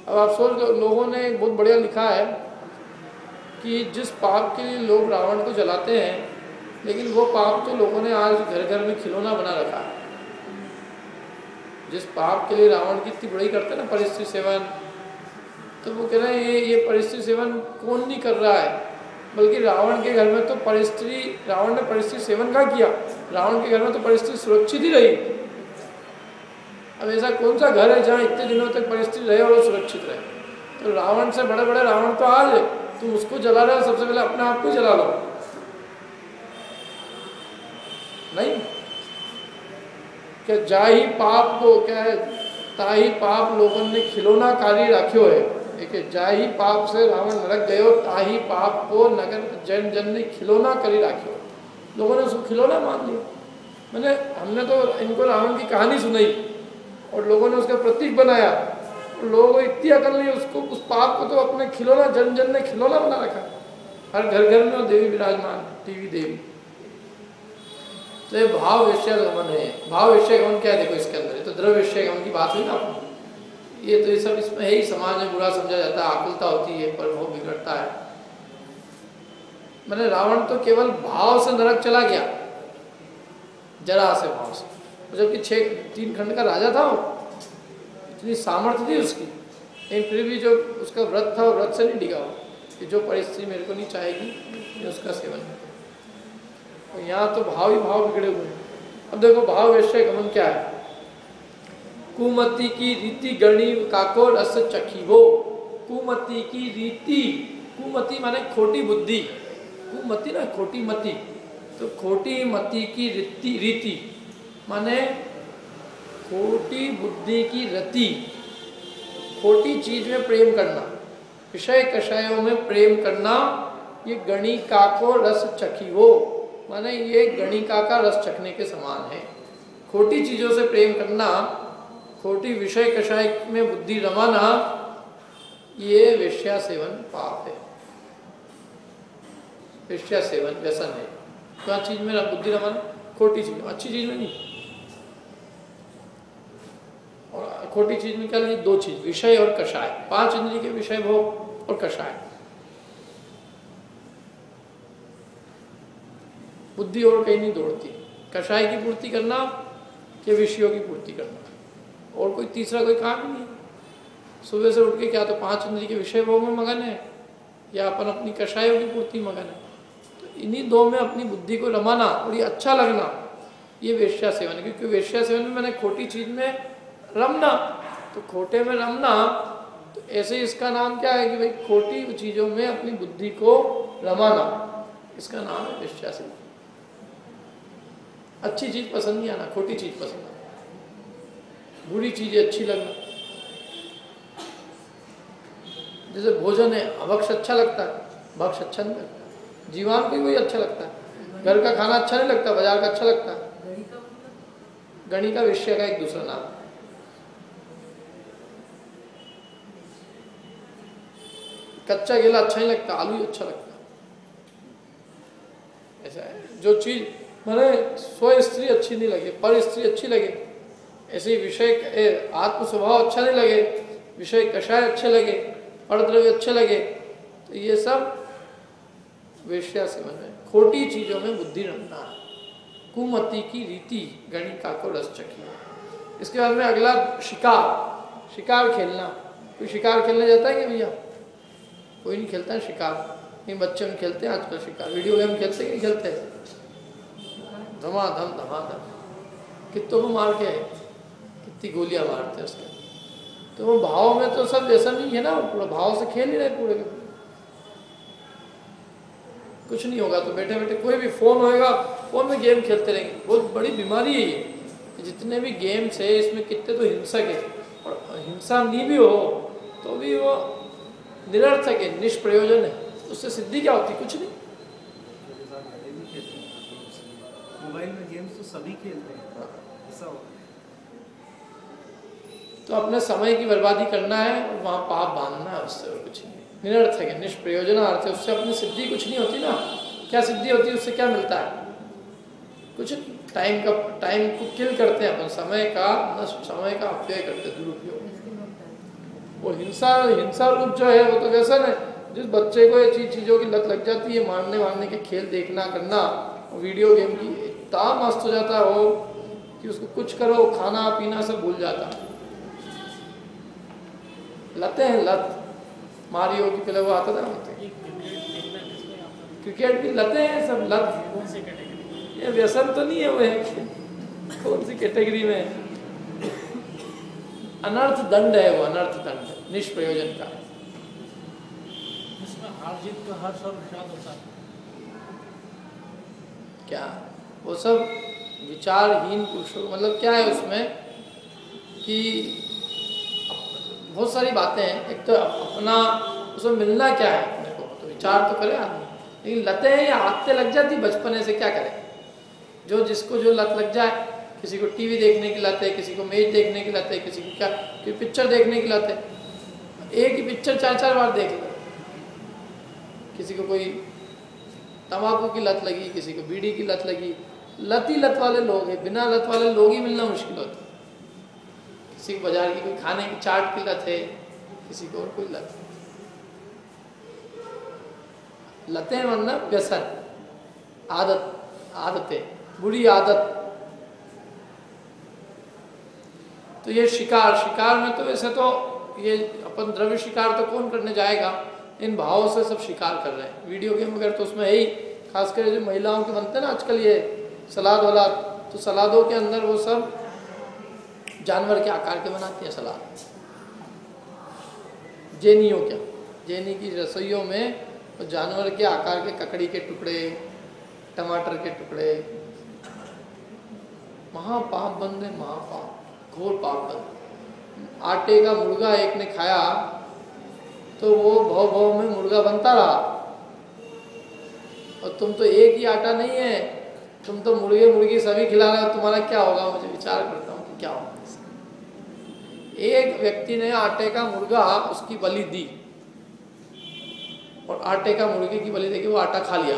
अब आप सोच लो, लोगों ने बहुत बढ़िया लिखा है कि जिस पाप के लिए लोग रावण को जलाते हैं, लेकिन वो पाप तो लोगों ने आज घर घर में खिलौना बना रखा है। जिस पाप के लिए रावण की इतनी बुराई करते हैं ना, परिस्थिति सेवन, तो वो कह रहे हैं ये परिस्थिति सेवन कौन नहीं कर रहा है, बल्कि रावण के घर में तो रावण ने परिस्थिति सेवन का किया, रावण के घर में तो परिस्थिति सुरक्षित ही रही। अब ऐसा कौन सा घर है जहाँ इतने दिनों तक परिस्थिति रहे और वो सुरक्षित रहे। तो रावण से बड़े बड़े रावण तो आज है, तुम उसको जला रहे हो, सबसे पहले अपने आप को जला लो। नहीं क्या जाही पाप को क्या है, ताही पाप लोगों ने खिलौना कारी रखियो है। देखिए, जाही पाप से रावण नरक गयो, ताही पाप को नगर जन ने खिलौना करी रखियो। लोगों ने उसको खिलौना मान लिया। मैंने हमने तो इनको रावण की कहानी सुनाई और लोगों ने उसका प्रतीक बनाया, और लोगों को इतनी अकल नहीं, उसको उस पाप को तो अपने खिलौना जन ने खिलौना बना रखा। हर घर घर में वो देवी विराजमान, टीवी देवी। तो ये भाव विषयगमन है। भाव विषयगमन क्या है, देखो इसके अंदर तो द्रव्य विषयगमन की बात हुई ना आपको, ये तो ये सब इसमें है ही। समाज में बुरा समझा जाता है, आकुलता होती है, पर वो बिगड़ता है। मैंने रावण तो केवल भाव से नरक चला गया, जरा से भाव से, जबकि 3 खंड का राजा था वो, इतनी सामर्थ्य थी उसकी, लेकिन फिर भी जो उसका व्रत था वो व्रत से नहीं डिगा हो कि जो परिस्थिति मेरे को नहीं चाहेगी मैं उसका सेवन करूँ। और यहाँ तो भाव ही भाव बिगड़े हुए हैं। अब देखो भाव विषय गमन क्या है। कुमति की रीति गणी काको रस चखीवो। कुमति की रीति, कुमति माने खोटी बुद्धि, कुमति ना खोटी मति, तो खोटी मति की रीति माने खोटी बुद्धि की रति, खोटी चीज में प्रेम करना, विषय कषायों में प्रेम करना, ये गणिका को रस चखीवो माने ये गणिका का रस चखने के समान है। खोटी चीजों से प्रेम करना, खोटी विषय कषाय में बुद्धि रमाना, ये वेश्या सेवन पाप है। वेश्या सेवन व्यसन है। क्या चीज में बुद्धि रमाना, खोटी चीज, अच्छी चीज में नहीं। और खोटी चीज में क्या लिए 2 चीज, विषय और कषाय। 5 इंद्रिय के विषय भोग और कषाय। बुद्धि और कहीं नहीं दौड़ती। कषाय की पूर्ति करना कि विषयों की पूर्ति करना, और कोई तीसरा कोई काम ही नहीं। सुबह से उठ के क्या तो 5 इंद्रिय के विषय भोग में मगन है, या अपन अपनी कषायों की पूर्ति मगन है। तो इन्हीं 2 में अपनी बुद्धि को रमाना और ये अच्छा लगना, ये वेश्या सेवन है। क्योंकि वेश्या सेवन में मैंने खोटी चीज में रमना, तो खोटे में रमना, तो ऐसे इसका नाम क्या है कि भाई खोटी चीजों में अपनी बुद्धि को रमाना, इसका नाम है वेश्या सेवन। अच्छी चीज पसंद नहीं आना, खोटी चीज पसंद आना, बुरी चीजें अच्छी लगना। जैसे भोजन है, अभक्ष अच्छा लगता है, भक्ष अच्छा नहीं लगता। जीवान को वही अच्छा लगता है, घर का खाना अच्छा नहीं लगता, बाजार का अच्छा लगता है। गणी का विषय का एक दूसरा नाम। कच्चा केला अच्छा नहीं लगता, आलू ही अच्छा लगता है। ऐसा है, जो चीज मैंने स्व स्त्री अच्छी नहीं लगे, पर स्त्री अच्छी लगे, ऐसे विषय आत्म स्वभाव अच्छा नहीं लगे, विषय कषाय अच्छे लगे, परद्रव्य अच्छे लगे, तो ये सब वेश्या सेवन है। खोटी चीजों में बुद्धि रखना, कुमति की रीति गणिका को रस चखी। इसके बाद में अगला शिकार, शिकार खेलना। कोई शिकार खेलने जाता है क्या भैया? कोई नहीं खेलता है शिकार। नहीं, बच्चे में खेलते हैं आजकल शिकार। वीडियो गेम खेलते नहीं खेलते, धमाधम धमाधम कितनों को मार के कितनी गोलियां मारते हैं उसके। तो वो भाव में तो सब जैसा नहीं है ना, पूरा भाव से खेल ही रहे पूरे के पूरे। कुछ नहीं होगा तो बैठे बैठे कोई भी फोन होएगा, फोन में गेम खेलते रहेंगे। बहुत बड़ी बीमारी है ये। जितने भी गेम्स है इसमें कितने तो हिंसक है, और हिंसा नहीं भी हो तो भी वो निरर्थक है, निष्प्रयोजन है। उससे सिद्धि क्या होती? कुछ नहीं। मोबाइल में गेम्स तो सभी खेलते हैं, ऐसा होता है। तो अपने समय की बर्बादी करना है और वहाँ पाप बांधना है, उससे और कुछ नहीं। निरर्थक है, निष्प्रयोजन अर्थ है, उससे अपनी सिद्धि कुछ नहीं होती ना। क्या सिद्धि होती है? उससे क्या मिलता है? कुछ टाइम को किल करते हैं अपन, समय का अपव्यय करते हैं, दुरुपयोग। वो हिंसा रूप जो है वो तो वैसा है, जिस बच्चे को ये चीज़ों की लत लग जाती है, मारने के खेल देखना करना, वीडियो गेम की, इतना मस्त हो जाता है वो कि उसको कुछ करो, खाना पीना सब भूल जाता है। लतें हैं, लत। मारियो की पहले वो आता था, क्रिकेट भी लतें हैं, सब लत। कौन सी कैटेगरी? ये व्यसन तो नहीं है वो है, कौन सी कैटेगरी में? अनर्थ दंड है वो, अनर्थ दंड निष्प्रयोजन का। इसमें हार जीत का हर्ष और विषाद होता है क्या वो सब विचारहीन पुरुषों, मतलब क्या है उसमें कि बहुत सारी बातें हैं। एक तो अपना उसमें मिलना क्या है अपने को, तो विचार तो करे आदमी, लेकिन लतें हैं या आदतें लग जाती बचपने से, क्या करे? जो जिसको जो लत लग जाए, किसी को टीवी देखने की लत है, किसी को मैच देखने की लत है, किसी को क्या, कोई पिक्चर देखने की लत है, एक ही पिक्चर 4-4 बार देख ले। किसी को कोई तंबाकू की लत लगी, किसी को बीड़ी की लत लगी। लत ही लत वाले लोग हैं, बिना लत वाले लोग ही मिलना मुश्किल होता है। किसी को बाजार की कोई खाने की चाट की लत है, किसी को और कोई लत। लतें मतलब व्यसन, आदतें, बुरी आदत। तो ये शिकार में तो वैसे तो ये अपन द्रव्य शिकार तो कौन करने जाएगा, इन भावों से सब शिकार कर रहे हैं। वीडियो गेम वगैरह तो उसमें है ही, खासकर जो महिलाओं के बनते हैं ना आजकल ये सलाद वाला, तो सलादों के अंदर वो सब जानवर के आकार के बनाती हैं सलाद। जेनी की रसोइयों में वो जानवर के आकार के ककड़ी के टुकड़े, टमाटर के टुकड़े। महापाप बंद है, महापाप, घोर पाप बंद। आटे का मुर्गा एक ने खाया तो वो भव में मुर्गा बनता रहा, और तुम तो एक ही आटा नहीं है, तुम तो मुर्गे मुर्गी सभी खिला रहे हो, तुम्हारा क्या होगा? मुझे विचार करता हूँ कि क्या होगा। एक व्यक्ति ने आटे का मुर्गा उसकी बलि दी, और आटे का मुर्गे की बलि देके वो आटा खा लिया,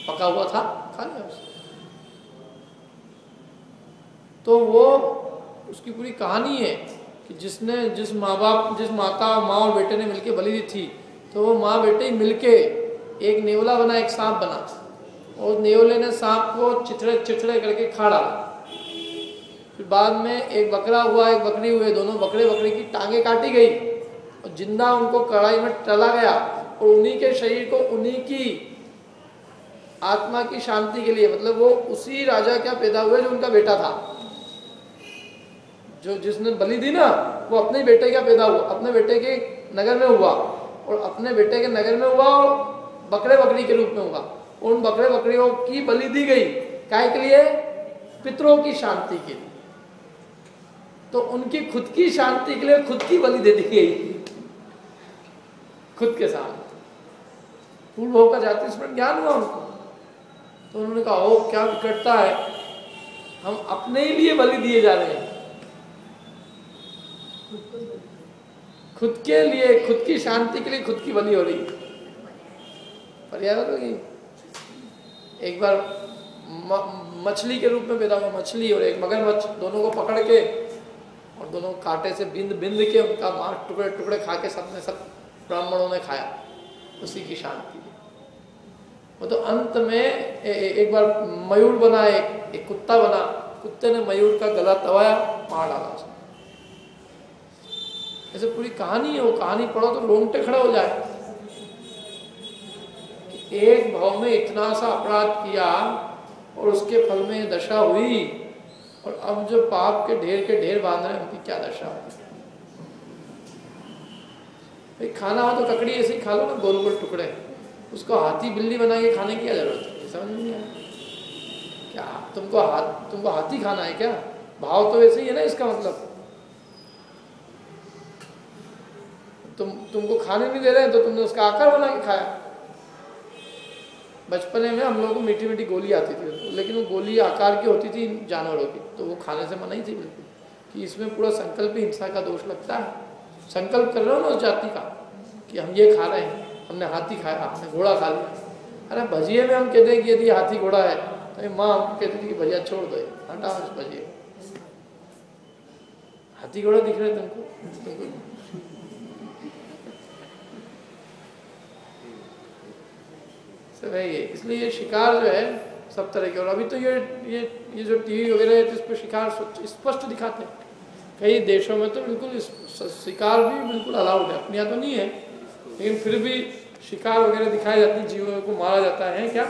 पका हुआ था, खा लिया उसने। तो वो उसकी पूरी कहानी है कि जिस माता माँ और बेटे ने मिलके बलि दी थी, तो वो माँ बेटे मिलके एक नेवला बना, एक सांप बना, और नेवले ने सांप को चिथड़े करके खा डाला। फिर बाद में एक बकरा हुआ, एक बकरी हुए, दोनों बकरे की टांगे काटी गई और जिंदा उनको कढ़ाई में तला गया, और उन्हीं के शरीर को उन्हीं की आत्मा की शांति के लिए, मतलब वो उसी राजा क्या पैदा हुए जो उनका बेटा था, जो जिसने बलि दी ना, वो अपने बेटे का पैदा हुआ, अपने बेटे के नगर में हुआ, और अपने बेटे के नगर में हुआ और बकरी के रूप में हुआ। उन बकरियों की बलि दी गई, काय के लिए? पितरों की शांति के लिए। तो उनकी खुद की शांति के लिए खुद की बलि दे दी गई। खुद के सामने। पूर्ण भाव का जाति स्मरण ज्ञान हुआ उनको, तो उन्होंने कहा ओ क्या विकटता है, हम अपने ही लिए बलि दिए जा रहे हैं, खुद के लिए, खुद की शांति के लिए खुद की बलि हो रही है। पर्यावरण की एक बार मछली के रूप में पैदा हुआ, मछली और एक मगरमच्छ, दोनों को पकड़ के और दोनों कांटे से बिंद बिंद के उनका मांस टुकड़े टुकड़े खा के सबने सब ब्राह्मणों ने खाया, उसी की शांति। वो तो अंत में एक बार मयूर बना, एक कुत्ता बना, कुत्ते ने मयूर का गला दबाया, मार डाला उसने। ऐसे पूरी कहानी है, वो कहानी पढ़ो तो रोंगटे खड़े हो जाए। एक भाव में इतना सा अपराध किया और उसके फल में दशा हुई, और अब जो पाप के ढेर बांध रहे हैं उनकी क्या दशा होगी। भाई खाना हो तो ककड़ी ऐसे ही खा लो ना, गोल गोल टुकड़े, उसको हाथी बिल्ली बना के खाने की क्या जरूरत है, समझ नहीं आया क्या? तुमको हाथी खाना है क्या? भाव तो ऐसे ही है ना, इसका मतलब तुमको खाने नहीं दे रहे हैं तो तुमने उसका आकार बना के खाया। बचपने में हम लोगों को मीठी मीठी गोली आती थी, लेकिन वो गोली आकार की होती थी जानवरों की, तो वो खाने से मना ही थी बिल्कुल, कि इसमें पूरा संकल्प हिंसा का दोष लगता है। संकल्प कर रहे हो ना उस जाति का कि हम ये खा रहे हैं, हमने हाथी खाया, हमने घोड़ा खा लिया। अरे भजिए में हम कहते हैं कि यदि हाथी घोड़ा है तो माँ हमको कहती थी कि भजिया छोड़ दो, हटा भजिए, हाथी घोड़ा दिख रहे तुमको। इसलिए ये शिकार जो है सब तरह के, और अभी तो ये जो टीवी वगैरह है तो इस पर शिकार स्पष्ट दिखाते हैं। कई देशों में तो बिल्कुल शिकार भी बिल्कुल अलाउड है, अपने यहाँ तो नहीं है, लेकिन फिर भी शिकार वगैरह दिखाए जाते हैं, जीवों को मारा जाता है क्या,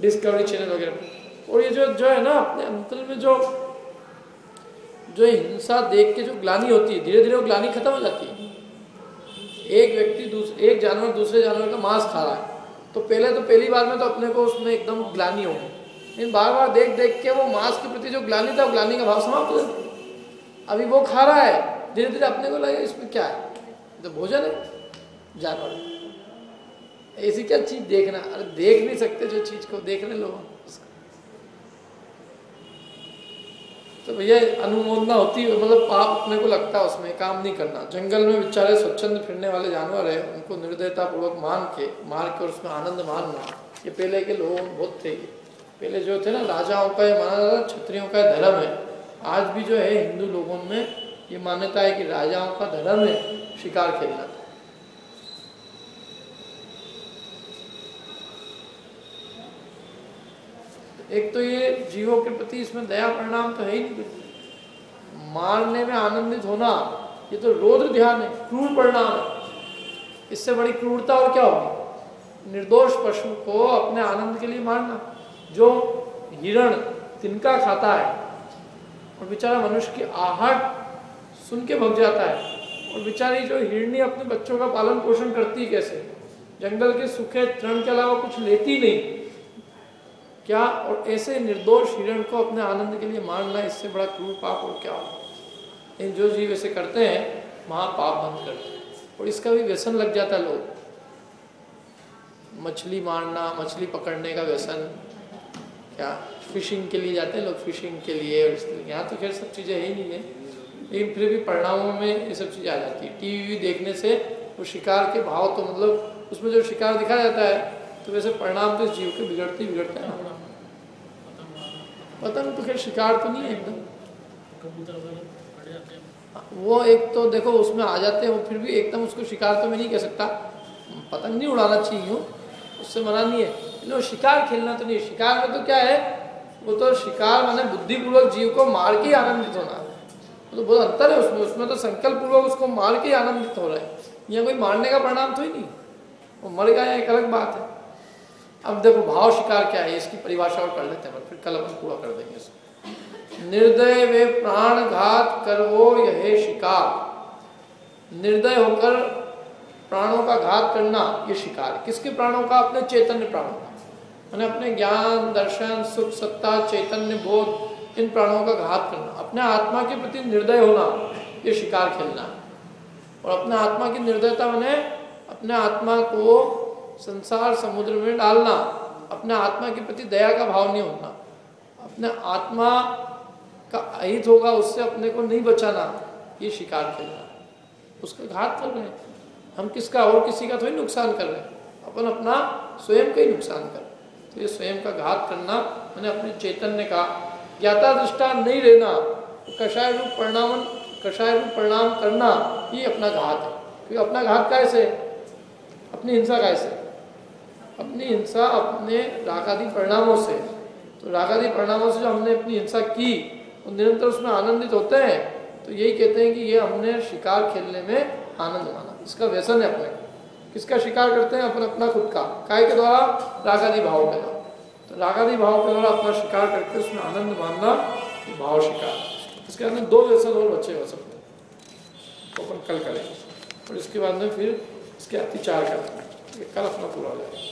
डिस्कवरी चैनल वगैरह। और ये जो है ना अपने अंतर में जो हिंसा देख के जो ग्लानि होती है, धीरे धीरे वो ग्लानि खत्म हो जाती है। एक जानवर दूसरे जानवर का मांस खा रहा है तो पहली बार में तो अपने को उसमें एकदम ग्लानि होगी, लेकिन बार बार देख देख के वो मांस के प्रति जो ग्लानि था, ग्लानि का भाव समाप्त हो जाता है। अभी वो खा रहा है, धीरे धीरे अपने को लगेगा इसमें क्या है, तो भोजन है जानवर, ऐसी क्या चीज देखना। अरे देख नहीं सकते जो चीज को, देख रहे लोग। तो भैया अनुमोदना होती है, मतलब पाप अपने को लगता है उसमें, काम नहीं करना। जंगल में बेचारे स्वच्छंद फिरने वाले जानवर है, उनको निर्दयता पूर्वक मार के और उसमें आनंद मानना, ये पहले के लोग बहुत थे। पहले जो थे ना राजाओं का ये माना जाता, क्षत्रियों का धर्म है। आज भी जो है हिंदू लोगों में ये मान्यता है कि राजाओं का धर्म है शिकार खेलना। एक तो ये जीवों के प्रति इसमें दया परिणाम तो है ही नहीं, मारने में आनंदित होना ये तो रौद्र ध्यान है, क्रूर परिणाम है। इससे बड़ी क्रूरता और क्या होगी? निर्दोष पशु को अपने आनंद के लिए मारना। जो हिरण तिनका खाता है और बेचारा मनुष्य की आहट सुन के भग जाता है, और बेचारी जो हिरणी अपने बच्चों का पालन पोषण करती कैसे, जंगल के सूखे तृण के अलावा कुछ लेती नहीं क्या, और ऐसे निर्दोष हिरण को अपने आनंद के लिए मारना, इससे बड़ा क्रूर पाप और क्या होगा। लेकिन जो जीव ऐसे करते हैं महापाप बंद करते हैं, और इसका भी व्यसन लग जाता है। लोग मछली मारना, मछली पकड़ने का व्यसन, क्या फिशिंग के लिए जाते हैं लोग, फिशिंग के लिए। और यहाँ तो खैर सब चीज़ें ही नहीं है, लेकिन फिर भी परिणामों में ये सब चीज़ें आ जाती है। टीवी देखने से वो शिकार के भाव, तो मतलब उसमें जो शिकार दिखाया जाता है तो वैसे परिणाम तो इस जीव के बिगड़ते हैं ना। पतंग तो खैर शिकार तो नहीं है एकदम, वो एक तो देखो उसमें आ जाते हैं, वो फिर भी एकदम उसको शिकार तो मैं नहीं कह सकता, पतंग नहीं उड़ाना चाहिए, उससे मना नहीं है, लेकिन वो शिकार खेलना तो नहीं। शिकार में तो क्या है, वो तो शिकार माने बुद्धिपूर्वक जीव को मार के आनंदित होना, तो बहुत अंतर है उसमें तो संकल्प पूर्वक उसको मार के आनंदित हो रहा है। यहाँ कोई मारने का परिणाम तो ही नहीं, वो मर गया एक अलग बात है। अब देखो भाव शिकार क्या है, इसकी परिभाषा और कर लेते हैं, फिर कल अपन पूरा कर देंगे इसको। निर्दय वे प्राण घात करवो यह शिकार। निर्दय होकर प्राणों का घात करना ये शिकार। किसके प्राणों का? अपने चैतन्य प्राणों का, मैंने अपने ज्ञान दर्शन सुख सत्ता चैतन्य बोध इन प्राणों का घात करना। अपने आत्मा के प्रति निर्दय होना ये शिकार खेलना। और अपने आत्मा की निर्दयता मैंने अपने आत्मा को संसार समुद्र में डालना, अपने आत्मा के प्रति दया का भाव नहीं होना, अपने आत्मा का अहित होगा उससे अपने को नहीं बचाना, ये शिकार खेलना, उसका घात कर रहे हैं हम। किसका और किसी का थोड़ी नुकसान कर रहे हैं, अपन अपना स्वयं का ही नुकसान कर रहे हैं। तो ये स्वयं का घात करना, मैंने अपने चैतन्य का ज्ञाता दृष्टा नहीं रहना, कषाय रूप परिणाम करना, ये अपना घात है। क्योंकि अपना घात कैसे, अपनी हिंसा कैसे, अपनी हिंसा अपने रागादि परिणामों से। तो रागादि परिणामों से जो हमने अपनी हिंसा की और निरंतर उसमें आनंदित होते हैं, तो यही कहते हैं कि ये हमने शिकार खेलने में आनंद माना, इसका व्यसन है अपने। किसका शिकार करते हैं, अपन अपना खुद का, काय के द्वारा, रागादि भाव के द्वारा। तो रागादि भाव के द्वारा अपना शिकार करके उसमें आनंद मानना, ये भाव शिकार। इसके अंदर 2 व्यसन और बचे हो सकते हैं, तो अपन कल करेंगे और इसके बाद में फिर इसके अतिचार करना है, ये कल अपना पूरा हो जाएगा।